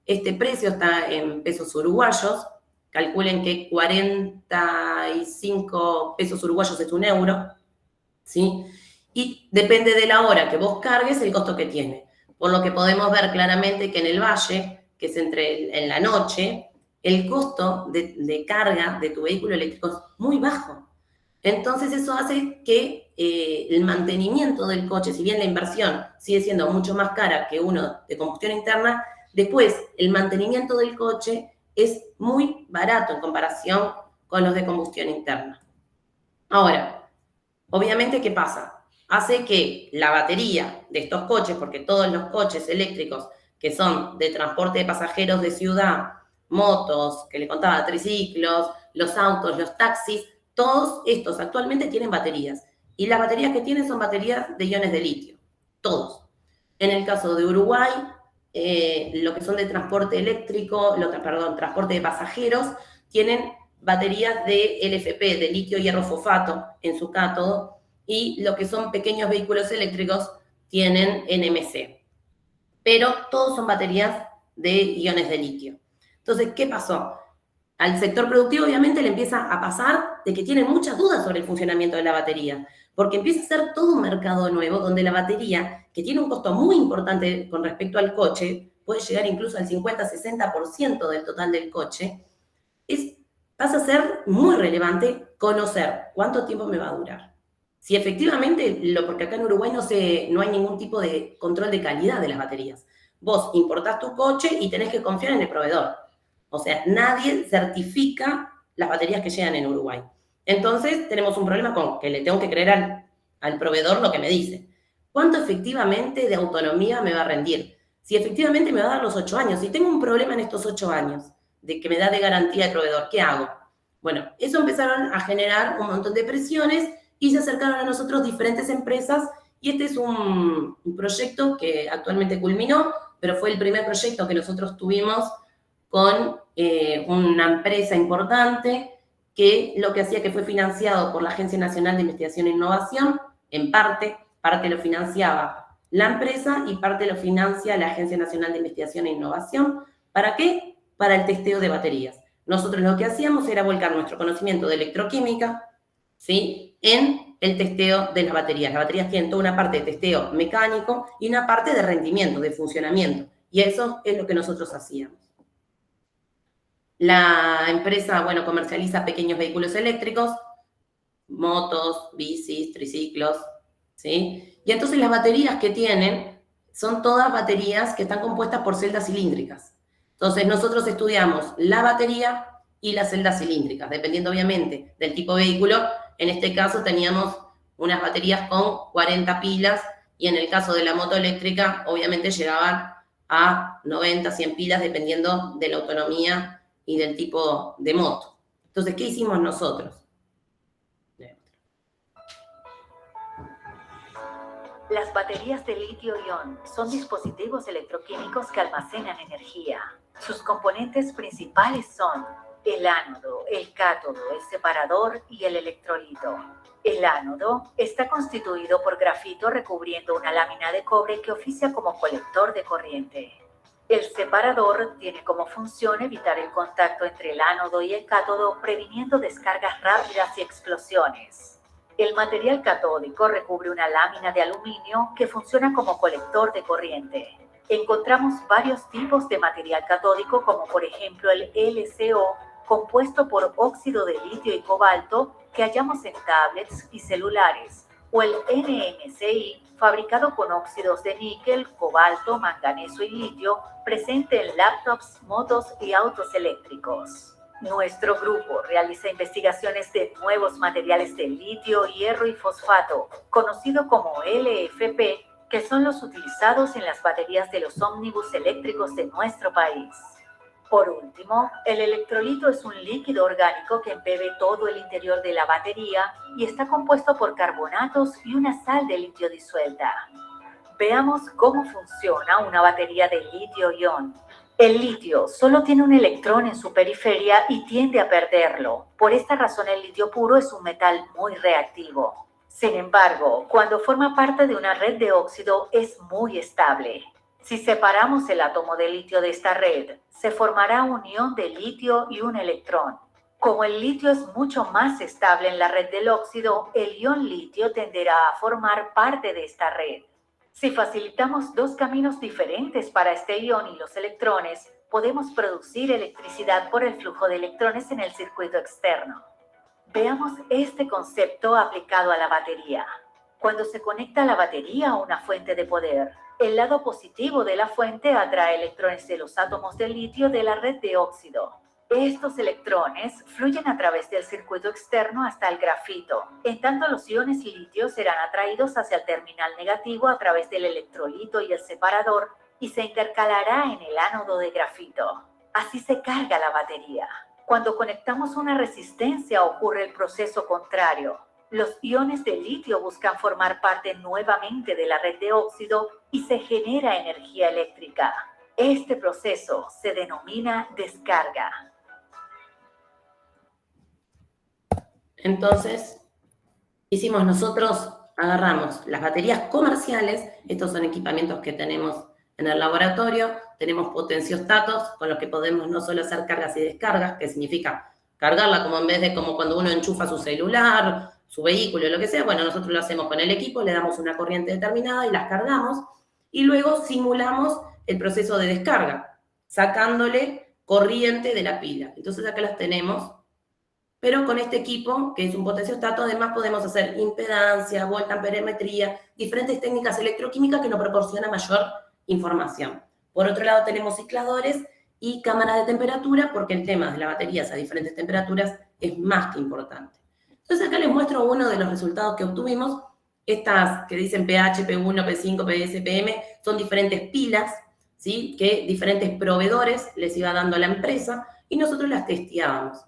S2: este precio, está en pesos uruguayos, calculen que 45 pesos uruguayos es €1, ¿sí? Y depende de la hora que vos cargues el costo que tiene. Por lo que podemos ver claramente que en el valle, que es en la noche, el costo de carga de tu vehículo eléctrico es muy bajo. Entonces eso hace que el mantenimiento del coche, si bien la inversión sigue siendo mucho más cara que uno de combustión interna, después el mantenimiento del coche es muy barato en comparación con los de combustión interna. Ahora, obviamente, ¿qué pasa? Hace que la batería de estos coches, porque todos los coches eléctricos que son de transporte de pasajeros de ciudad, motos, que le contaba, triciclos, los autos, los taxis, todos estos actualmente tienen baterías. Y las baterías que tienen son baterías de iones de litio. Todos. En el caso de Uruguay, lo que son de transporte eléctrico, transporte de pasajeros, tienen baterías de LFP, de litio hierro fosfato, en su cátodo, y lo que son pequeños vehículos eléctricos tienen NMC. Pero todos son baterías de iones de litio. Entonces, ¿qué pasó? Al sector productivo, obviamente, le empieza a pasar de que tienen muchas dudas sobre el funcionamiento de la batería, porque empieza a ser todo un mercado nuevo donde la batería, que tiene un costo muy importante con respecto al coche, puede llegar incluso al 50-60% del total del coche, pasa a ser muy relevante conocer cuánto tiempo me va a durar. Si efectivamente, porque acá en Uruguay no hay ningún tipo de control de calidad de las baterías. Vos importás tu coche y tenés que confiar en el proveedor. O sea, nadie certifica las baterías que llegan en Uruguay. Entonces, tenemos un problema con que le tengo que creer al proveedor lo que me dice. ¿Cuánto efectivamente de autonomía me va a rendir? Si efectivamente me va a dar los 8 años. Si tengo un problema en estos 8 años de que me da de garantía el proveedor, ¿qué hago? Bueno, eso empezaron a generar un montón de presiones y se acercaron a nosotros diferentes empresas y este es un proyecto que actualmente culminó, pero fue el primer proyecto que nosotros tuvimos con una empresa importante que lo que hacía que fue financiado por la Agencia Nacional de Investigación e Innovación, en parte lo financiaba la empresa y parte lo financia la Agencia Nacional de Investigación e Innovación. ¿Para qué? Para el testeo de baterías. Nosotros lo que hacíamos era volcar nuestro conocimiento de electroquímica, ¿sí?, en el testeo de las baterías. Las baterías tienen toda una parte de testeo mecánico y una parte de rendimiento, de funcionamiento. Y eso es lo que nosotros hacíamos. La empresa, bueno, comercializa pequeños vehículos eléctricos, motos, bicis, triciclos, ¿sí? Y entonces las baterías que tienen son todas baterías que están compuestas por celdas cilíndricas. Entonces nosotros estudiamos la batería y las celdas cilíndricas, dependiendo obviamente del tipo de vehículo. En este caso teníamos unas baterías con 40 pilas y en el caso de la moto eléctrica obviamente llegaban a 90, 100 pilas dependiendo de la autonomía y del tipo de moto. Entonces, ¿qué hicimos nosotros?
S3: Las baterías de litio-ion son dispositivos electroquímicos que almacenan energía. Sus componentes principales son el ánodo, el cátodo, el separador y el electrolito. El ánodo está constituido por grafito recubriendo una lámina de cobre que oficia como colector de corriente. El separador tiene como función evitar el contacto entre el ánodo y el cátodo, previniendo descargas rápidas y explosiones. El material catódico recubre una lámina de aluminio que funciona como colector de corriente. Encontramos varios tipos de material catódico, como por ejemplo el LCO, compuesto por óxido de litio y cobalto, que hallamos en tablets y celulares, o el NMCI, fabricado con óxidos de níquel, cobalto, manganeso y litio, presente en laptops, motos y autos eléctricos. Nuestro grupo realiza investigaciones de nuevos materiales de litio, hierro y fosfato, conocido como LFP, que son los utilizados en las baterías de los ómnibus eléctricos de nuestro país. Por último, el electrolito es un líquido orgánico que embebe todo el interior de la batería y está compuesto por carbonatos y una sal de litio disuelta. Veamos cómo funciona una batería de litio-ion. El litio solo tiene un electrón en su periferia y tiende a perderlo. Por esta razón, el litio puro es un metal muy reactivo. Sin embargo, cuando forma parte de una red de óxido, es muy estable. Si separamos el átomo de litio de esta red, se formará un ion de litio y un electrón. Como el litio es mucho más estable en la red del óxido, el ion litio tenderá a formar parte de esta red. Si facilitamos dos caminos diferentes para este ion y los electrones, podemos producir electricidad por el flujo de electrones en el circuito externo. Veamos este concepto aplicado a la batería. Cuando se conecta la batería a una fuente de poder, el lado positivo de la fuente atrae electrones de los átomos de litio de la red de óxido. Estos electrones fluyen a través del circuito externo hasta el grafito. En tanto, los iones litio serán atraídos hacia el terminal negativo a través del electrolito y el separador y se intercalará en el ánodo de grafito. Así se carga la batería. Cuando conectamos una resistencia ocurre el proceso contrario. Los iones de litio buscan formar parte nuevamente de la red de óxido y se genera energía eléctrica. Este proceso se denomina descarga.
S2: Entonces, hicimos nosotros, agarramos las baterías comerciales, estos son equipamientos que tenemos en el laboratorio, tenemos potenciostatos con los que podemos no solo hacer cargas y descargas, que significa cargarla como en vez de como cuando uno enchufa su celular, su vehículo, lo que sea. Bueno, nosotros lo hacemos con el equipo, le damos una corriente determinada y las cargamos, y luego simulamos el proceso de descarga, sacándole corriente de la pila. Entonces acá las tenemos, pero con este equipo, que es un potenciostato, además podemos hacer impedancia, voltamperometría, diferentes técnicas electroquímicas que nos proporcionan mayor información. Por otro lado tenemos cicladores y cámaras de temperatura, porque el tema de las baterías a diferentes temperaturas es más que importante. Entonces acá les muestro uno de los resultados que obtuvimos. Estas que dicen pH, P1, P5, PS, PM, son diferentes pilas, ¿sí? Que diferentes proveedores les iba dando a la empresa y nosotros las testeábamos.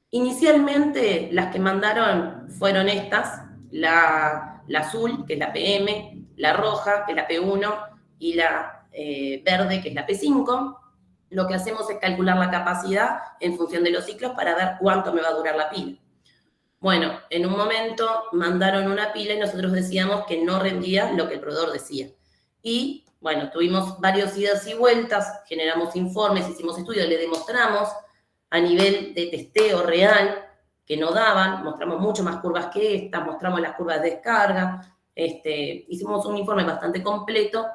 S2: Inicialmente las que mandaron fueron estas, la azul, que es la PM, la roja, que es la P1, y la verde, que es la P5. Lo que hacemos es calcular la capacidad en función de los ciclos para ver cuánto me va a durar la pila. Bueno, en un momento mandaron una pila y nosotros decíamos que no rendía lo que el proveedor decía. Y, bueno, tuvimos varios idas y vueltas, generamos informes, hicimos estudios, le demostramos a nivel de testeo real que no daban, mostramos mucho más curvas que estas, mostramos las curvas de descarga, hicimos un informe bastante completo,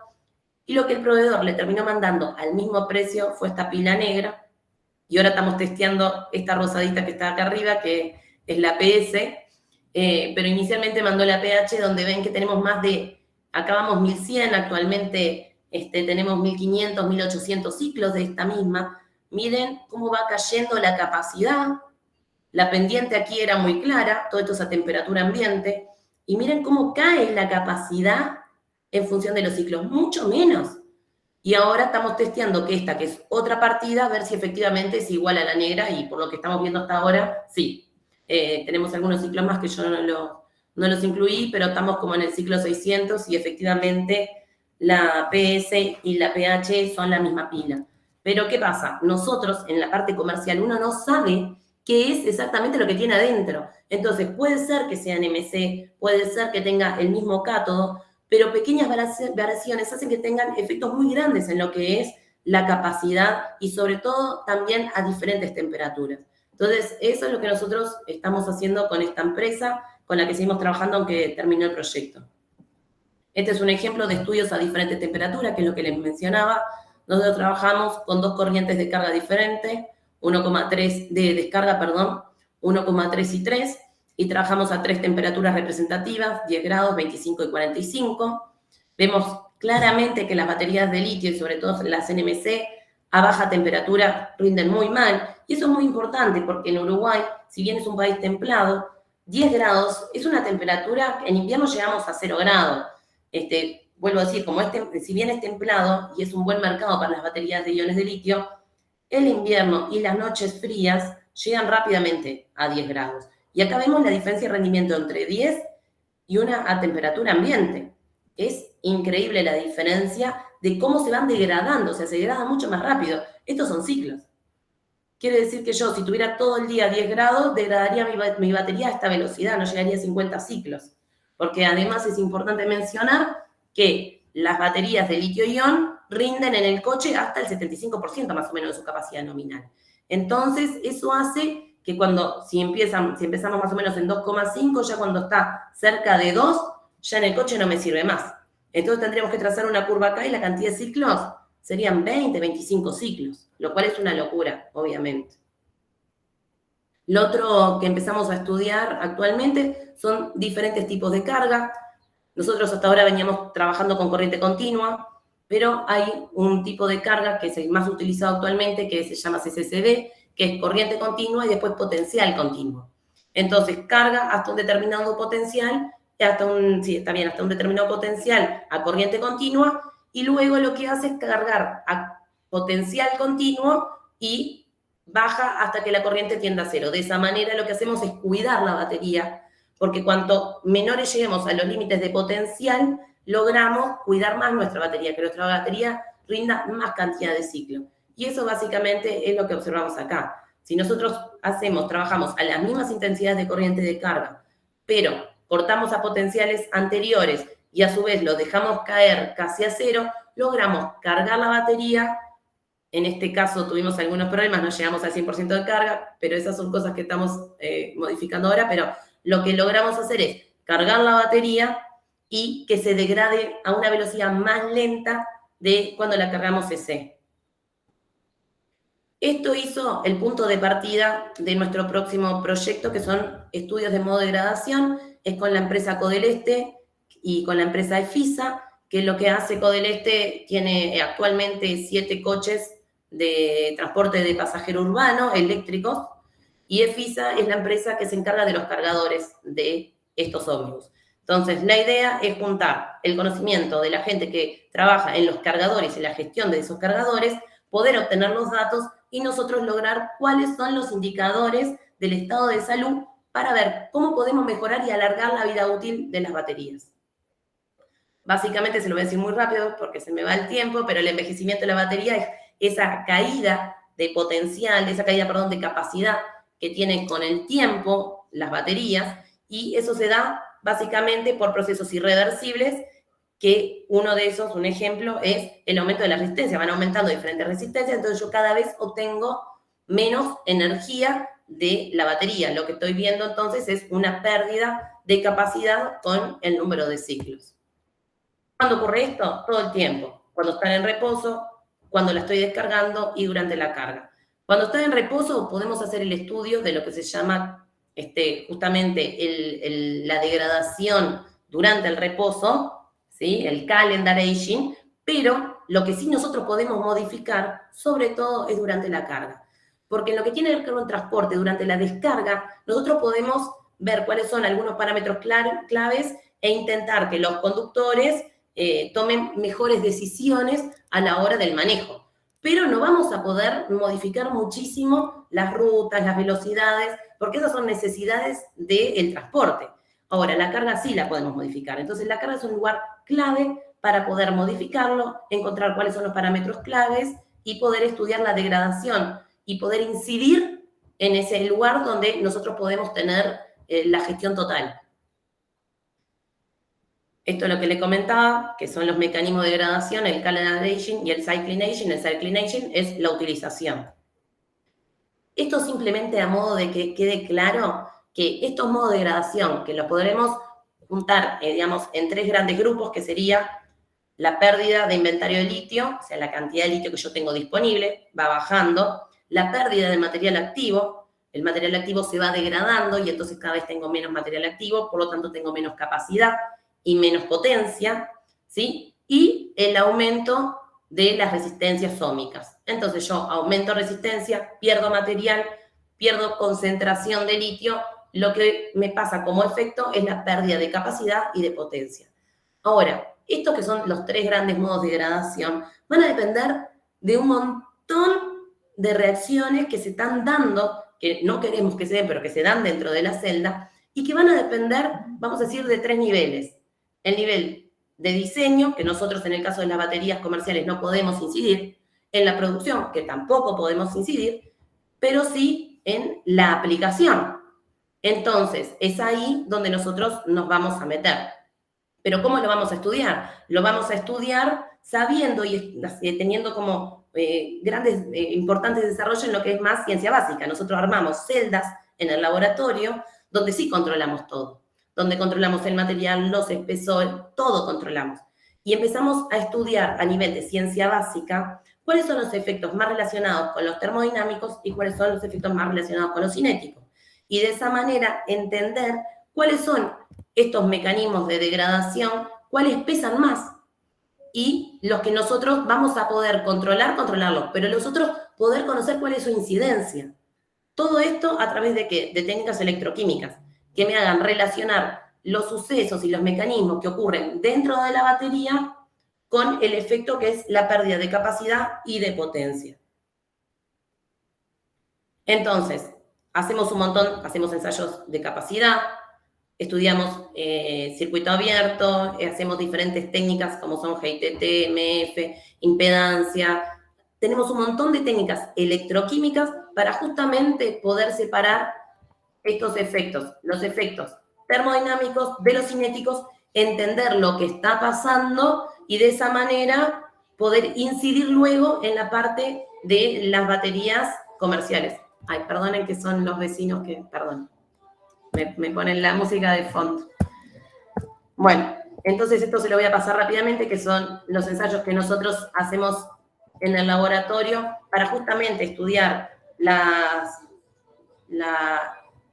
S2: y lo que el proveedor le terminó mandando al mismo precio fue esta pila negra, y ahora estamos testeando esta rosadita que está acá arriba, que es la PS, pero inicialmente mandó la pH, donde ven que tenemos más de, acá vamos 1100, actualmente tenemos 1500, 1800 ciclos de esta misma. Miren cómo va cayendo la capacidad, la pendiente aquí era muy clara, todo esto es a temperatura ambiente, y miren cómo cae la capacidad en función de los ciclos, mucho menos. Y ahora estamos testeando que esta, que es otra partida, a ver si efectivamente es igual a la negra, y por lo que estamos viendo hasta ahora, sí. Tenemos algunos ciclos más que yo no los incluí, pero estamos como en el ciclo 600 y efectivamente la PS y la pH son la misma pila. Pero ¿qué pasa? Nosotros en la parte comercial uno no sabe qué es exactamente lo que tiene adentro. Entonces puede ser que sea NMC, puede ser que tenga el mismo cátodo, pero pequeñas variaciones hacen que tengan efectos muy grandes en lo que es la capacidad y sobre todo también a diferentes temperaturas. Entonces, eso es lo que nosotros estamos haciendo con esta empresa, con la que seguimos trabajando aunque terminó el proyecto. Este es un ejemplo de estudios a diferentes temperaturas, que es lo que les mencionaba. Nosotros trabajamos con dos corrientes de carga diferentes, 1,3 de descarga, perdón, 1,3 y 3, y trabajamos a 3 temperaturas representativas, 10 grados, 25 y 45. Vemos claramente que las baterías de litio, y sobre todo las NMC, a baja temperatura rinden muy mal, y eso es muy importante porque en Uruguay, si bien es un país templado, 10 grados es una temperatura, en invierno llegamos a 0 grados. Vuelvo a decir, como si bien es templado y es un buen mercado para las baterías de iones de litio, el invierno y las noches frías llegan rápidamente a 10 grados. Y acá vemos la diferencia de rendimiento entre 10 y una a temperatura ambiente. Es increíble la diferencia de cómo se van degradando, o sea, se degrada mucho más rápido. Estos son ciclos. Quiere decir que yo, si tuviera todo el día 10 grados, degradaría mi batería a esta velocidad, no llegaría a 50 ciclos. Porque además es importante mencionar que las baterías de litio-ion rinden en el coche hasta el 75% más o menos de su capacidad nominal. Entonces, eso hace que si empezamos más o menos en 2,5, ya cuando está cerca de 2, ya en el coche no me sirve más. Entonces tendríamos que trazar una curva acá y la cantidad de ciclos serían 20, 25 ciclos, lo cual es una locura, obviamente. Lo otro que empezamos a estudiar actualmente son diferentes tipos de carga. Nosotros hasta ahora veníamos trabajando con corriente continua, pero hay un tipo de carga que es el más utilizado actualmente, que se llama CCCD, que es corriente continua y después potencial continuo. Entonces, carga hasta un determinado potencial, hasta un determinado potencial a corriente continua, y luego lo que hace es cargar a potencial continuo y baja hasta que la corriente tienda a cero. De esa manera lo que hacemos es cuidar la batería, porque cuanto menores lleguemos a los límites de potencial, logramos cuidar más nuestra batería, que nuestra batería rinda más cantidad de ciclo. Y eso básicamente es lo que observamos acá. Si nosotros trabajamos a las mismas intensidades de corriente de carga, pero cortamos a potenciales anteriores y a su vez lo dejamos caer casi a cero, logramos cargar la batería. En este caso tuvimos algunos problemas, no llegamos al 100% de carga, pero esas son cosas que estamos modificando ahora, pero lo que logramos hacer es cargar la batería y que se degrade a una velocidad más lenta de cuando la cargamos CC. Esto hizo el punto de partida de nuestro próximo proyecto, que son estudios de modo de degradación, es con la empresa Codeleste y con la empresa EFISA, que lo que hace Codeleste tiene actualmente 7 coches de transporte de pasajero urbano eléctricos, y EFISA es la empresa que se encarga de los cargadores de estos ómnibus. Entonces, la idea es juntar el conocimiento de la gente que trabaja en los cargadores y la gestión de esos cargadores, poder obtener los datos y nosotros lograr cuáles son los indicadores del estado de salud para ver cómo podemos mejorar y alargar la vida útil de las baterías. Básicamente, se lo voy a decir muy rápido porque se me va el tiempo, pero el envejecimiento de la batería es esa caída de potencial, esa caída, perdón, de capacidad que tienen con el tiempo las baterías, y eso se da básicamente por procesos irreversibles, que uno de esos, un ejemplo, es el aumento de la resistencia. Van aumentando diferentes resistencias, entonces yo cada vez obtengo menos energía de la batería. Lo que estoy viendo entonces es una pérdida de capacidad con el número de ciclos. ¿Cuándo ocurre esto? Todo el tiempo. Cuando están en reposo, cuando la estoy descargando y durante la carga. Cuando está en reposo podemos hacer el estudio de lo que se llama justamente la degradación durante el reposo, ¿sí? El calendar aging, pero lo que sí nosotros podemos modificar, sobre todo, es durante la carga. Porque en lo que tiene que ver con el transporte, durante la descarga, nosotros podemos ver cuáles son algunos parámetros claves e intentar que los conductores tomen mejores decisiones a la hora del manejo. Pero no vamos a poder modificar muchísimo las rutas, las velocidades, porque esas son necesidades del transporte. Ahora, la carga sí la podemos modificar. Entonces, la carga es un lugar clave para poder modificarlo, encontrar cuáles son los parámetros claves y poder estudiar la degradación y poder incidir en ese lugar donde nosotros podemos tener la gestión total. Esto es lo que le comentaba, que son los mecanismos de degradación, el calendar aging y el cycling aging. El cycling aging es la utilización. Esto simplemente a modo de que quede claro que estos modos de degradación, que los podremos juntar, digamos, en 3 grandes grupos, que sería la pérdida de inventario de litio, o sea, la cantidad de litio que yo tengo disponible, va bajando, la pérdida de material activo, el material activo se va degradando y entonces cada vez tengo menos material activo, por lo tanto tengo menos capacidad y menos potencia, ¿sí? Y el aumento de las resistencias óhmicas. Entonces yo aumento resistencia, pierdo material, pierdo concentración de litio, lo que me pasa como efecto es la pérdida de capacidad y de potencia. Ahora, estos que son los 3 grandes modos de degradación van a depender de un montón de reacciones que se están dando, que no queremos que se den, pero que se dan dentro de la celda, y que van a depender, vamos a decir, de 3 niveles. El nivel de diseño, que nosotros en el caso de las baterías comerciales no podemos incidir, en la producción, que tampoco podemos incidir, pero sí en la aplicación. Entonces, es ahí donde nosotros nos vamos a meter. Pero ¿cómo lo vamos a estudiar? Lo vamos a estudiar sabiendo y teniendo como grandes, importantes desarrollos en lo que es más ciencia básica. Nosotros armamos celdas en el laboratorio donde sí controlamos todo, donde controlamos el material, los espesores, todo controlamos. Y empezamos a estudiar a nivel de ciencia básica cuáles son los efectos más relacionados con los termodinámicos y cuáles son los efectos más relacionados con los cinéticos. Y de esa manera entender cuáles son estos mecanismos de degradación, cuáles pesan más y los que nosotros vamos a poder controlarlos, pero los otros poder conocer cuál es su incidencia. Todo esto a través de ¿qué? De técnicas electroquímicas que me hagan relacionar los sucesos y los mecanismos que ocurren dentro de la batería con el efecto que es la pérdida de capacidad y de potencia. Entonces, hacemos un montón, hacemos ensayos de capacidad, estudiamos circuito abierto, hacemos diferentes técnicas como son GITT, MF, impedancia. Tenemos un montón de técnicas electroquímicas para justamente poder separar estos efectos, los efectos termodinámicos de los cinéticos, entender lo que está pasando y de esa manera poder incidir luego en la parte de las baterías comerciales. Ay, perdonen que son los vecinos que, perdón, me ponen la música de fondo. Bueno, entonces esto se lo voy a pasar rápidamente, que son los ensayos que nosotros hacemos en el laboratorio para justamente estudiar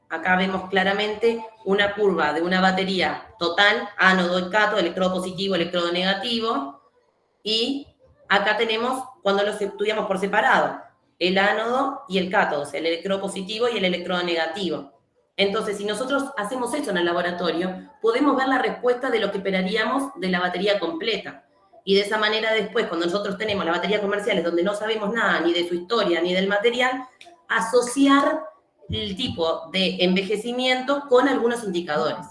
S2: acá vemos claramente una curva de una batería total, ánodo y cátodo, electrodo positivo, electrodo negativo, y acá tenemos, cuando los estudiamos por separado, el ánodo y el cátodo, o sea, el electrodo positivo y el electrodo negativo. Entonces, si nosotros hacemos eso en el laboratorio, podemos ver la respuesta de lo que esperaríamos de la batería completa. Y de esa manera después, cuando nosotros tenemos las baterías comerciales donde no sabemos nada ni de su historia ni del material, asociar el tipo de envejecimiento con algunos indicadores.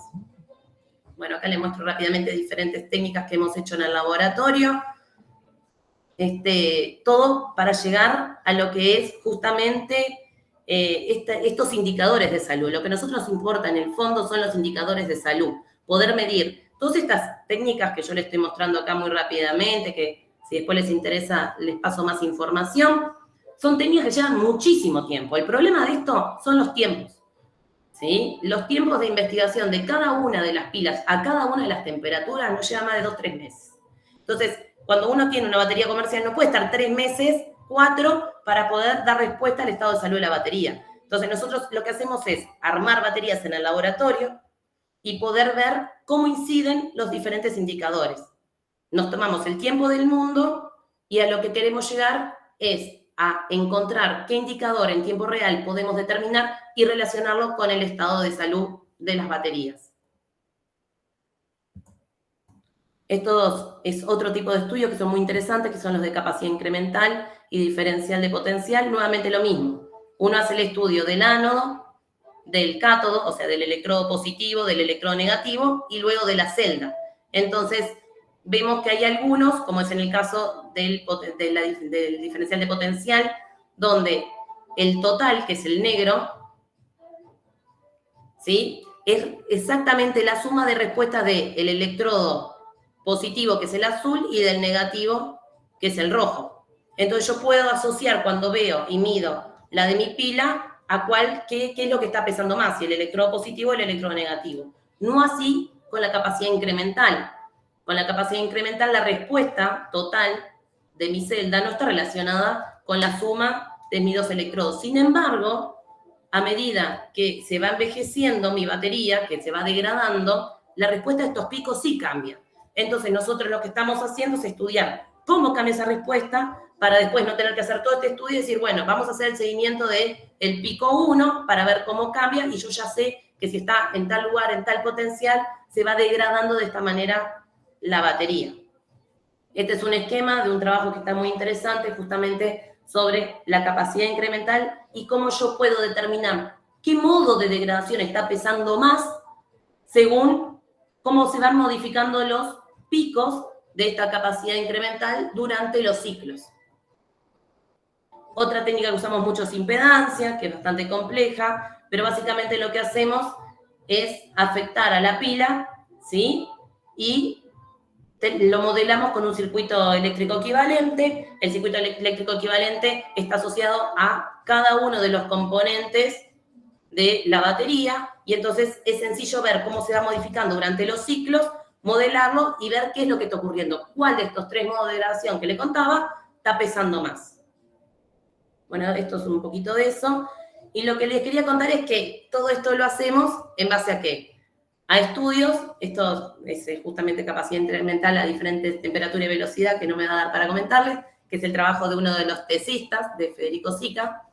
S2: Bueno, acá les muestro rápidamente diferentes técnicas que hemos hecho en el laboratorio. Todo para llegar a lo que es justamente estos indicadores de salud. Lo que a nosotros nos importa en el fondo son los indicadores de salud. Poder medir todas estas técnicas que yo les estoy mostrando acá muy rápidamente, que si después les interesa les paso más información, son técnicas que llevan muchísimo tiempo. El problema de esto son los tiempos, ¿sí? Los tiempos de investigación de cada una de las pilas a cada una de las temperaturas no lleva más de 2 o 3 meses. Entonces, cuando uno tiene una batería comercial, no puede estar 3 meses, 4, para poder dar respuesta al estado de salud de la batería. Entonces, nosotros lo que hacemos es armar baterías en el laboratorio y poder ver cómo inciden los diferentes indicadores. Nos tomamos el tiempo del mundo y a lo que queremos llegar es a encontrar qué indicador en tiempo real podemos determinar y relacionarlo con el estado de salud de las baterías. Estos es otro tipo de estudios que son muy interesantes, que son los de capacidad incremental y diferencial de potencial. Nuevamente lo mismo. Uno hace el estudio del ánodo, del cátodo, o sea, del electrodo positivo, del electrodo negativo, y luego de la celda. Entonces, vemos que hay algunos, como es en el caso del diferencial de potencial, donde el total, que es el negro, ¿sí?, es exactamente la suma de respuestas del electrodo positivo, que es el azul, y del negativo, que es el rojo. Entonces yo puedo asociar cuando veo y mido la de mi pila a qué es lo que está pesando más, si el electrodo positivo o el electrodo negativo. No así con la capacidad incremental. Con la capacidad incremental la respuesta total de mi celda no está relacionada con la suma de mis 2 electrodos. Sin embargo, a medida que se va envejeciendo mi batería, que se va degradando, la respuesta de estos picos sí cambia. Entonces nosotros lo que estamos haciendo es estudiar cómo cambia esa respuesta para después no tener que hacer todo este estudio y decir, bueno, vamos a hacer el seguimiento del pico 1 para ver cómo cambia y yo ya sé que si está en tal lugar, en tal potencial, se va degradando de esta manera la batería. Este es un esquema de un trabajo que está muy interesante justamente sobre la capacidad incremental y cómo yo puedo determinar qué modo de degradación está pesando más según cómo se van modificando los picos de esta capacidad incremental durante los ciclos. Otra técnica que usamos mucho es impedancia, que es bastante compleja, pero básicamente lo que hacemos es afectar a la pila, ¿sí? Y lo modelamos con un circuito eléctrico equivalente. El circuito eléctrico equivalente está asociado a cada uno de los componentes de la batería, y entonces es sencillo ver cómo se va modificando durante los ciclos, modelarlo y ver qué es lo que está ocurriendo. ¿Cuál de estos 3 modos de degradación que le contaba está pesando más? Bueno, esto es un poquito de eso. Y lo que les quería contar es que todo esto lo hacemos en base a ¿qué? A estudios. Esto es justamente capacidad incremental a diferentes temperaturas y velocidad, que no me va a dar para comentarles, que es el trabajo de uno de los tesistas, de Federico Sica.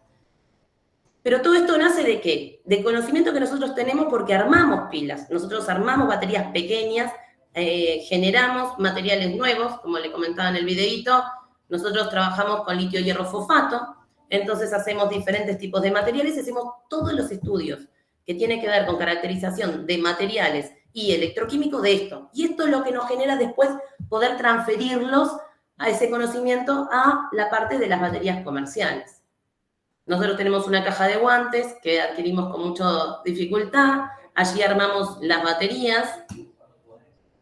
S2: Pero todo esto nace ¿de qué? De conocimiento que nosotros tenemos porque armamos pilas. Nosotros armamos baterías pequeñas, generamos materiales nuevos, como le comentaba en el videíto. Nosotros trabajamos con litio hierro fosfato, entonces hacemos diferentes tipos de materiales y hacemos todos los estudios que tienen que ver con caracterización de materiales y electroquímico de esto. Y esto es lo que nos genera después poder transferirlos a ese conocimiento a la parte de las baterías comerciales. Nosotros tenemos una caja de guantes que adquirimos con mucha dificultad. Allí armamos las baterías.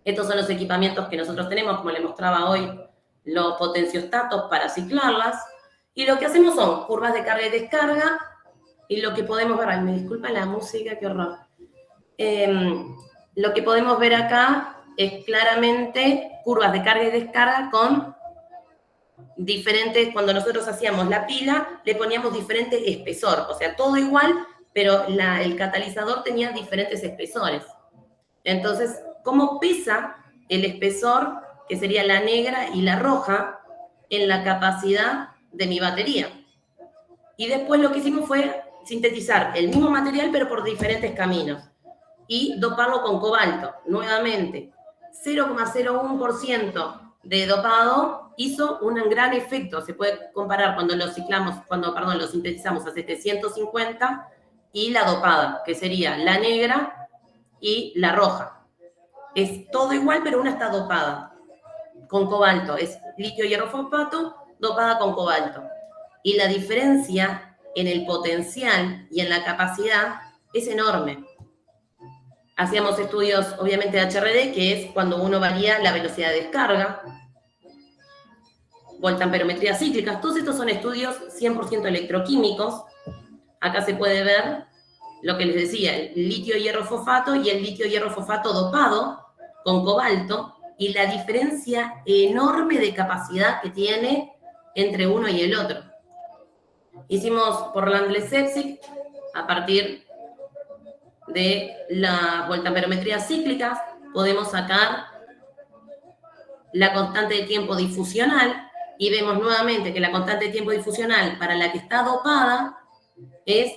S2: Estos son los equipamientos que nosotros tenemos, como les mostraba hoy, los potenciostatos para ciclarlas. Y lo que hacemos son curvas de carga y descarga. Y lo que podemos ver, ay, me disculpa la música, qué horror. Lo que podemos ver acá es claramente curvas de carga y descarga con diferentes, cuando nosotros hacíamos la pila, le poníamos diferente espesor, o sea, todo igual, pero el catalizador tenía diferentes espesores. Entonces, ¿cómo pesa el espesor, que sería la negra y la roja, en la capacidad de mi batería? Y después lo que hicimos fue sintetizar el mismo material, pero por diferentes caminos, y doparlo con cobalto. Nuevamente, 0,01% de dopado hizo un gran efecto. Se puede comparar cuando lo sintetizamos a 750 y la dopada, que sería la negra y la roja. Es todo igual, pero una está dopada con cobalto. Es litio hierro fosfato dopada con cobalto. Y la diferencia en el potencial y en la capacidad es enorme. Hacíamos estudios, obviamente, de HRD, que es cuando uno varía la velocidad de descarga, voltamperometría cíclicas. Todos estos son estudios 100% electroquímicos. Acá se puede ver lo que les decía, el litio hierro fosfato y el litio hierro fosfato dopado con cobalto, y la diferencia enorme de capacidad que tiene entre uno y el otro. Hicimos por Langley-Sepsic a partir de las voltamperometrías cíclicas, podemos sacar la constante de tiempo difusional y vemos nuevamente que la constante de tiempo difusional para la que está dopada es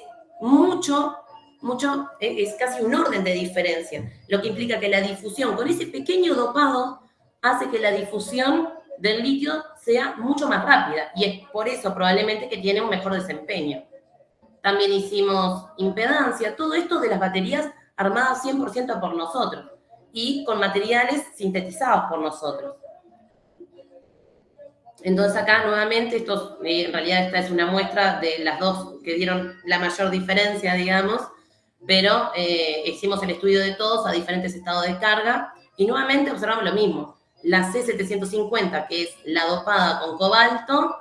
S2: es casi un orden de diferencia, lo que implica que la difusión con ese pequeño dopado hace que la difusión del litio sea mucho más rápida, y es por eso probablemente que tiene un mejor desempeño. También hicimos impedancia, todo esto de las baterías armadas 100% por nosotros y con materiales sintetizados por nosotros. Entonces acá nuevamente, en realidad esta es una muestra de las dos que dieron la mayor diferencia, digamos, pero hicimos el estudio de todos a diferentes estados de carga y nuevamente observamos lo mismo. La C750, que es la dopada con cobalto,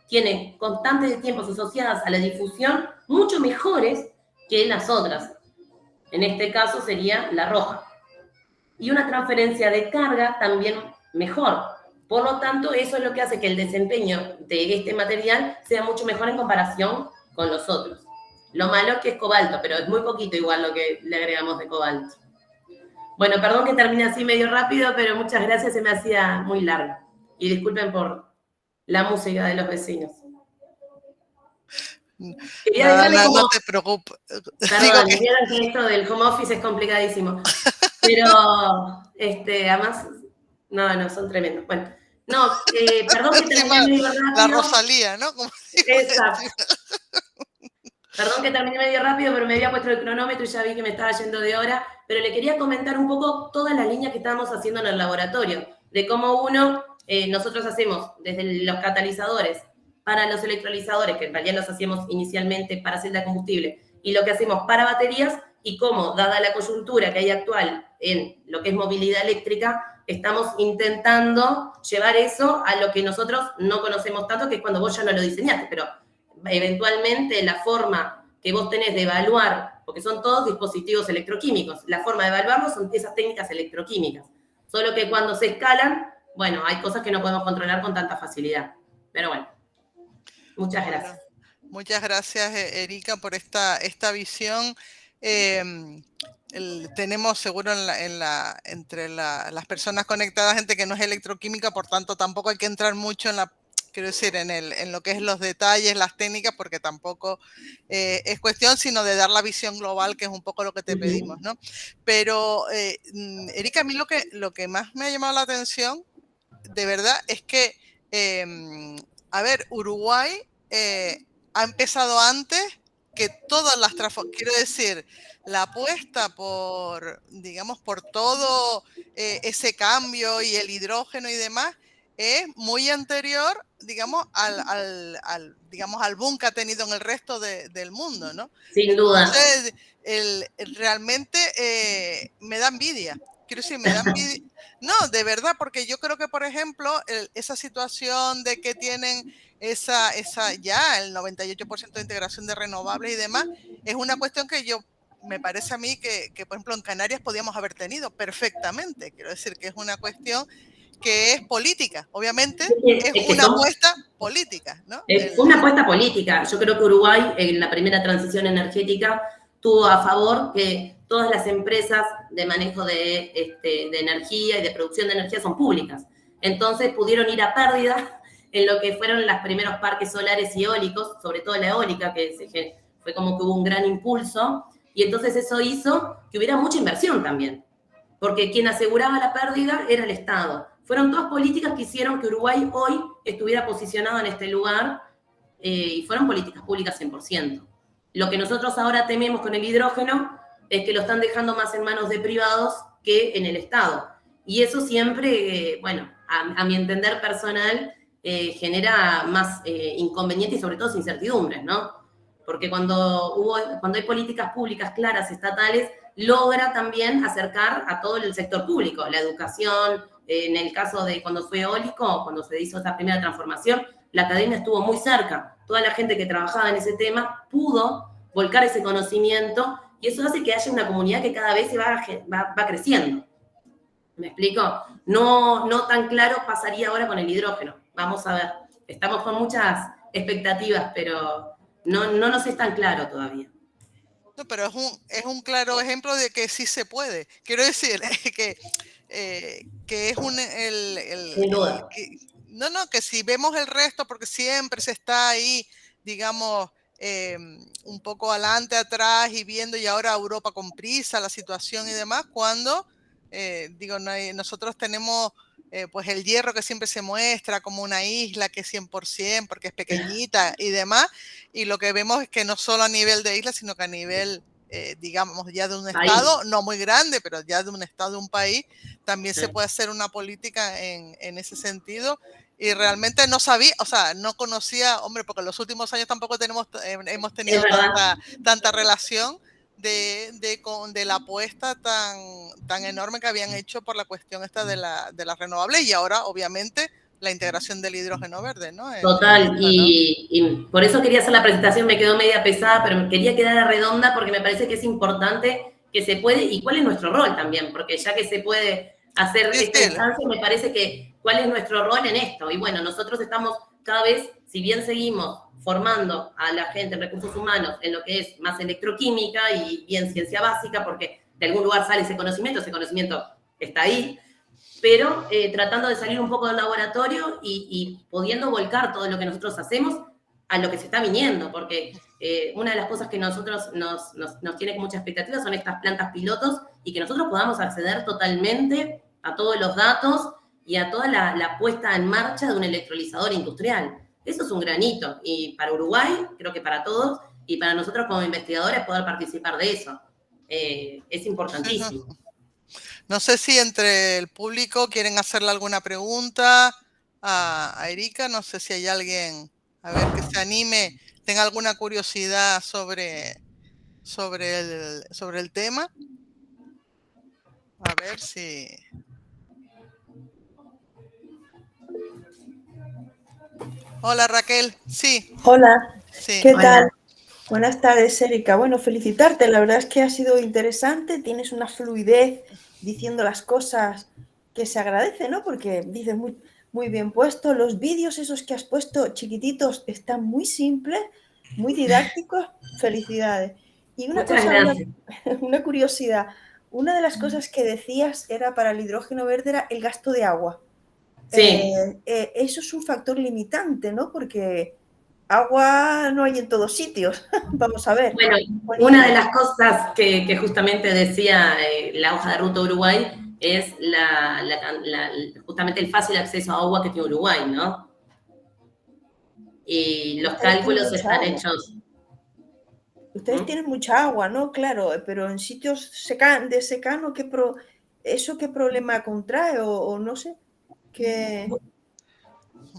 S2: tiene constantes de tiempos asociadas a la difusión mucho mejores que las otras. En este caso sería la roja. Y una transferencia de carga también mejor. Por lo tanto, eso es lo que hace que el desempeño de este material sea mucho mejor en comparación con los otros. Lo malo es que es cobalto, pero es muy poquito igual lo que le agregamos de cobalto. Bueno, perdón que termine así medio rápido, pero muchas gracias, se me hacía muy largo. Y disculpen por la música de los vecinos.
S1: No te preocupes.
S2: Perdón, vieron que esto del home office es complicadísimo. Pero, además, no, son tremendos. Bueno, perdón que terminé medio rápido.
S1: La Rosalía, ¿no?
S2: Exacto. Perdón que terminé medio rápido, pero me había puesto el cronómetro y ya vi que me estaba yendo de hora. Pero le quería comentar un poco todas las líneas que estábamos haciendo en el laboratorio. De cómo nosotros hacemos desde los catalizadores para los electrolizadores, que en realidad los hacíamos inicialmente para celda de combustible, y lo que hacemos para baterías, y cómo, dada la coyuntura que hay actual en lo que es movilidad eléctrica, estamos intentando llevar eso a lo que nosotros no conocemos tanto, que es cuando vos ya no lo diseñaste, pero eventualmente la forma que vos tenés de evaluar, porque son todos dispositivos electroquímicos, la forma de evaluarlos son esas técnicas electroquímicas, solo que cuando se escalan, bueno, hay cosas que no podemos controlar con tanta facilidad, pero bueno, muchas gracias.
S1: Muchas gracias, Erika, por esta visión. Tenemos seguro entre las personas conectadas gente que no es electroquímica, por tanto tampoco hay que entrar mucho en lo que es los detalles, las técnicas, porque tampoco es cuestión sino de dar la visión global, que es un poco lo que te pedimos, ¿no? Pero, Erika, a mí lo que más me ha llamado la atención, de verdad, es que, Uruguay ha empezado antes que todas las quiero decir, la apuesta por todo ese cambio y el hidrógeno y demás es muy anterior, al boom que ha tenido en el resto del mundo, ¿no?
S2: Sin duda.
S1: Entonces, realmente me da envidia. Quiero decir, me da envidia. No, de verdad, porque yo creo que, por ejemplo, esa situación de que tienen ya el 98% de integración de renovables y demás, es una cuestión que me parece a mí que, por ejemplo, en Canarias podíamos haber tenido perfectamente. Quiero decir que es una cuestión que es política, obviamente, es una apuesta política, ¿no?
S2: Es una apuesta política. Yo creo que Uruguay, en la primera transición energética, tuvo a favor que todas las empresas de manejo de energía y de producción de energía son públicas. Entonces pudieron ir a pérdida en lo que fueron los primeros parques solares y eólicos, sobre todo la eólica, que fue como que hubo un gran impulso, y entonces eso hizo que hubiera mucha inversión también, porque quien aseguraba la pérdida era el Estado. Fueron todas políticas que hicieron que Uruguay hoy estuviera posicionado en este lugar, y fueron políticas públicas 100%. Lo que nosotros ahora tememos con el hidrógeno es que lo están dejando más en manos de privados que en el Estado. Y eso siempre, bueno, a mi entender personal, genera más inconvenientes y sobre todo incertidumbres, ¿no? Porque cuando hay políticas públicas claras, estatales, logra también acercar a todo el sector público, la educación, en el caso de cuando fue eólico, cuando se hizo esta primera transformación, la academia estuvo muy cerca. Toda la gente que trabajaba en ese tema pudo volcar ese conocimiento y eso hace que haya una comunidad que cada vez va creciendo. ¿Me explico? No tan claro pasaría ahora con el hidrógeno. Vamos a ver. Estamos con muchas expectativas, pero no nos es tan claro todavía.
S1: No, pero es un claro ejemplo de que sí se puede. Quiero decir que es
S2: Sin duda.
S1: Que si vemos el resto, porque siempre se está ahí, digamos, un poco adelante, atrás y viendo, y ahora Europa con prisa, la situación y demás, cuando, nosotros tenemos pues el Hierro que siempre se muestra como una isla que es 100%, porque es pequeñita y demás, y lo que vemos es que no solo a nivel de isla, sino que a nivel, digamos, ya de un estado, no muy grande, pero ya de un estado, de un país, también se puede hacer una política en ese sentido. Y realmente no sabía, o sea, no conocía, hombre, porque en los últimos años tampoco hemos tenido tanta relación de la apuesta tan enorme que habían hecho por la cuestión esta de la renovable, y ahora, obviamente, la integración del hidrógeno verde, ¿no?
S2: Total, y por eso quería hacer la presentación, me quedó media pesada, pero me quería quedar redonda porque me parece que es importante que se puede, y cuál es nuestro rol también, porque ya que se puede hacer esta instancia, me parece que cuál es nuestro rol en esto. Y bueno, nosotros estamos cada vez, si bien seguimos formando a la gente en recursos humanos en lo que es más electroquímica y bien ciencia básica, porque de algún lugar sale ese conocimiento está ahí, pero tratando de salir un poco del laboratorio y pudiendo volcar todo lo que nosotros hacemos a lo que se está viniendo, porque una de las cosas que nosotros nos tiene con mucha expectativa son estas plantas pilotos y que nosotros podamos acceder totalmente a todos los datos y a toda la puesta en marcha de un electrolizador industrial. Eso es un granito, y para Uruguay, creo que para todos, y para nosotros como investigadores poder participar de eso. Es importantísimo.
S1: No sé si entre el público quieren hacerle alguna pregunta a Erika, no sé si hay alguien, a ver, que se anime, tenga alguna curiosidad sobre el tema. A ver si... Hola, Raquel. Sí.
S5: Hola.
S1: Sí.
S5: ¿Qué
S2: Hola.
S5: tal? Buenas tardes, Erika. Bueno, felicitarte. La verdad es que ha sido interesante. Tienes una fluidez diciendo las cosas que se agradece, ¿no? Porque dices muy, muy bien puesto. Los vídeos esos que has puesto chiquititos están muy simples, muy didácticos. Felicidades. Y una curiosidad. Una de las cosas que decías era para el hidrógeno verde era el gasto de agua.
S2: Sí.
S5: Eso es un factor limitante, ¿no? Porque agua no hay en todos sitios. Vamos a ver.
S2: Bueno, una de las cosas que justamente decía la hoja de ruta Uruguay es justamente el fácil acceso a agua que tiene Uruguay, ¿no? Y los cálculos están hechos.
S5: Ustedes tienen mucha agua, ¿no? Claro, pero en sitios de secano, ¿eso qué problema contrae? O no sé.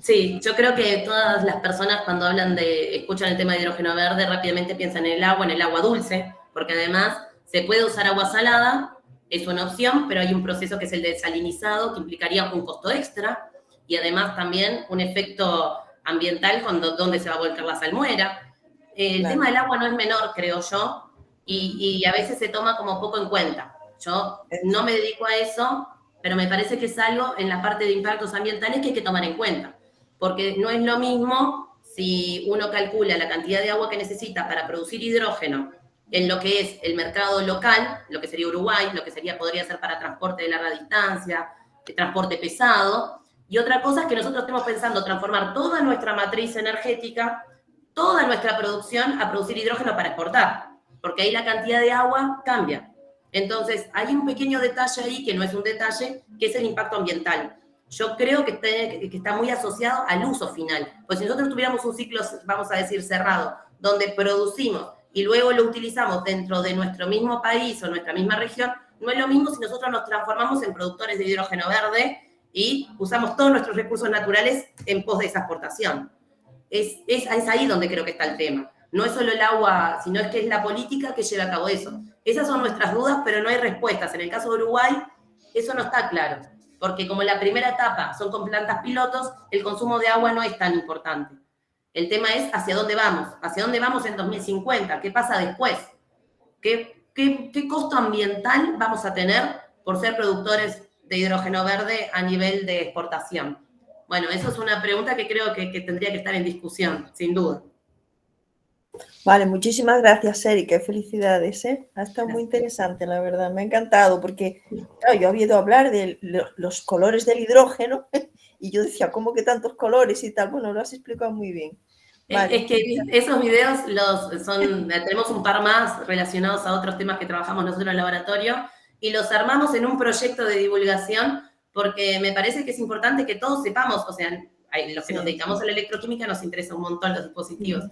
S2: Sí, yo creo que todas las personas cuando escuchan el tema de hidrógeno verde rápidamente piensan en el agua dulce, porque además se puede usar agua salada, es una opción, pero hay un proceso que es el desalinizado que implicaría un costo extra y además también un efecto ambiental donde se va a volcar la salmuera. El tema del agua no es menor, creo yo, y a veces se toma como poco en cuenta. Yo no me dedico a eso, pero me parece que es algo en la parte de impactos ambientales que hay que tomar en cuenta, porque no es lo mismo si uno calcula la cantidad de agua que necesita para producir hidrógeno en lo que es el mercado local, lo que sería Uruguay, lo que podría ser para transporte de larga distancia, de transporte pesado, y otra cosa es que nosotros estemos pensando transformar toda nuestra matriz energética, toda nuestra producción a producir hidrógeno para exportar, porque ahí la cantidad de agua cambia. Entonces, hay un pequeño detalle ahí, que no es un detalle, que es el impacto ambiental. Yo creo que está muy asociado al uso final. Pues si nosotros tuviéramos un ciclo, vamos a decir, cerrado, donde producimos y luego lo utilizamos dentro de nuestro mismo país o nuestra misma región, no es lo mismo si nosotros nos transformamos en productores de hidrógeno verde y usamos todos nuestros recursos naturales en pos de esa exportación. Es ahí donde creo que está el tema. No es solo el agua, sino es que es la política que lleva a cabo eso. Esas son nuestras dudas, pero no hay respuestas. En el caso de Uruguay, eso no está claro, porque como la primera etapa son con plantas pilotos, el consumo de agua no es tan importante. El tema es hacia dónde vamos en 2050, qué pasa después, qué costo ambiental vamos a tener por ser productores de hidrógeno verde a nivel de exportación. Bueno, eso es una pregunta que creo que tendría que estar en discusión, sin duda.
S5: Vale, muchísimas gracias, Erika, qué felicidades, ¿eh? Ha estado muy interesante, la verdad, me ha encantado, porque claro, yo había oído hablar de los colores del hidrógeno y yo decía, ¿cómo que tantos colores y tal? Bueno, lo has explicado muy bien. Vale.
S2: Es que esos videos tenemos un par más relacionados a otros temas que trabajamos nosotros en el laboratorio y los armamos en un proyecto de divulgación porque me parece que es importante que todos sepamos, o sea, los que nos dedicamos a la electroquímica nos interesa un montón los dispositivos,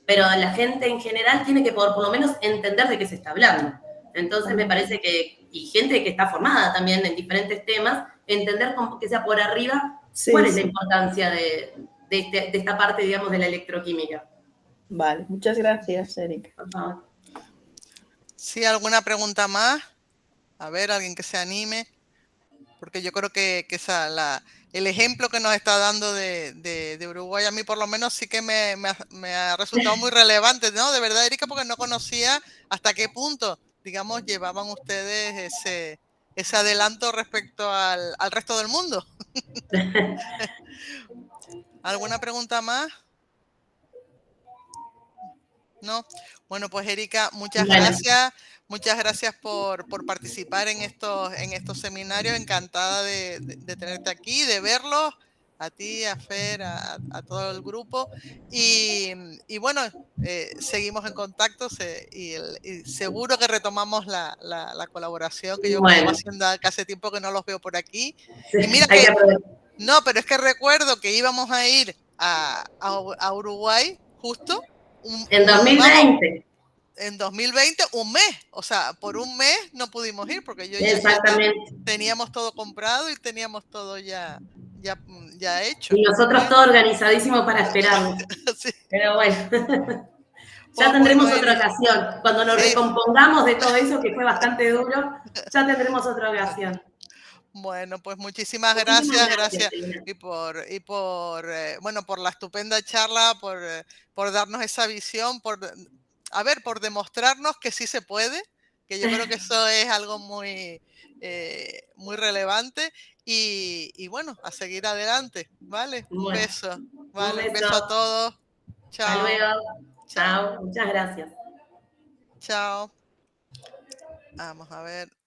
S2: pero la gente en general tiene que poder por lo menos entender de qué se está hablando. Entonces me parece que, y gente que está formada también en diferentes temas, entender como que sea por arriba cuál es la importancia de esta parte, digamos, de la electroquímica.
S5: Vale, muchas gracias, Erika.
S2: Por favor.
S1: ¿Sí, alguna pregunta más? A ver, alguien que se anime. Porque yo creo que el ejemplo que nos está dando de Uruguay, a mí por lo menos sí que me ha resultado muy relevante, ¿no? De verdad, Erika, porque no conocía hasta qué punto, digamos, llevaban ustedes ese adelanto respecto al resto del mundo. ¿Alguna pregunta más? ¿No? Bueno, pues Erika, muchas gracias. Muchas gracias por participar en estos seminarios. Encantada de tenerte aquí, de verlos, a ti, a Fer, a todo el grupo. Y bueno, seguimos en contacto y seguro que retomamos la colaboración que yo llevo haciendo hace tiempo que no los veo por aquí.
S2: Sí,
S1: y mira no, pero es que recuerdo que íbamos a ir a Uruguay justo.
S2: En 2020.
S1: En 2020, un mes, o sea, por un mes no pudimos ir porque teníamos todo comprado y teníamos todo ya hecho.
S2: Y nosotros todo organizadísimo para esperarlo. Sí. Pero bueno, ya tendremos otra ocasión. Cuando nos recompongamos de todo eso, que fue bastante duro, ya tendremos otra ocasión.
S1: Bueno, pues muchísimas gracias y por la estupenda charla, por darnos esa visión, por demostrarnos que sí se puede, que yo creo que eso es algo muy relevante y bueno, a seguir adelante, ¿vale? Un beso, ¿vale? Un beso a todos. Chao.
S2: Hasta luego. Chao. Muchas gracias.
S1: Chao. Vamos a ver.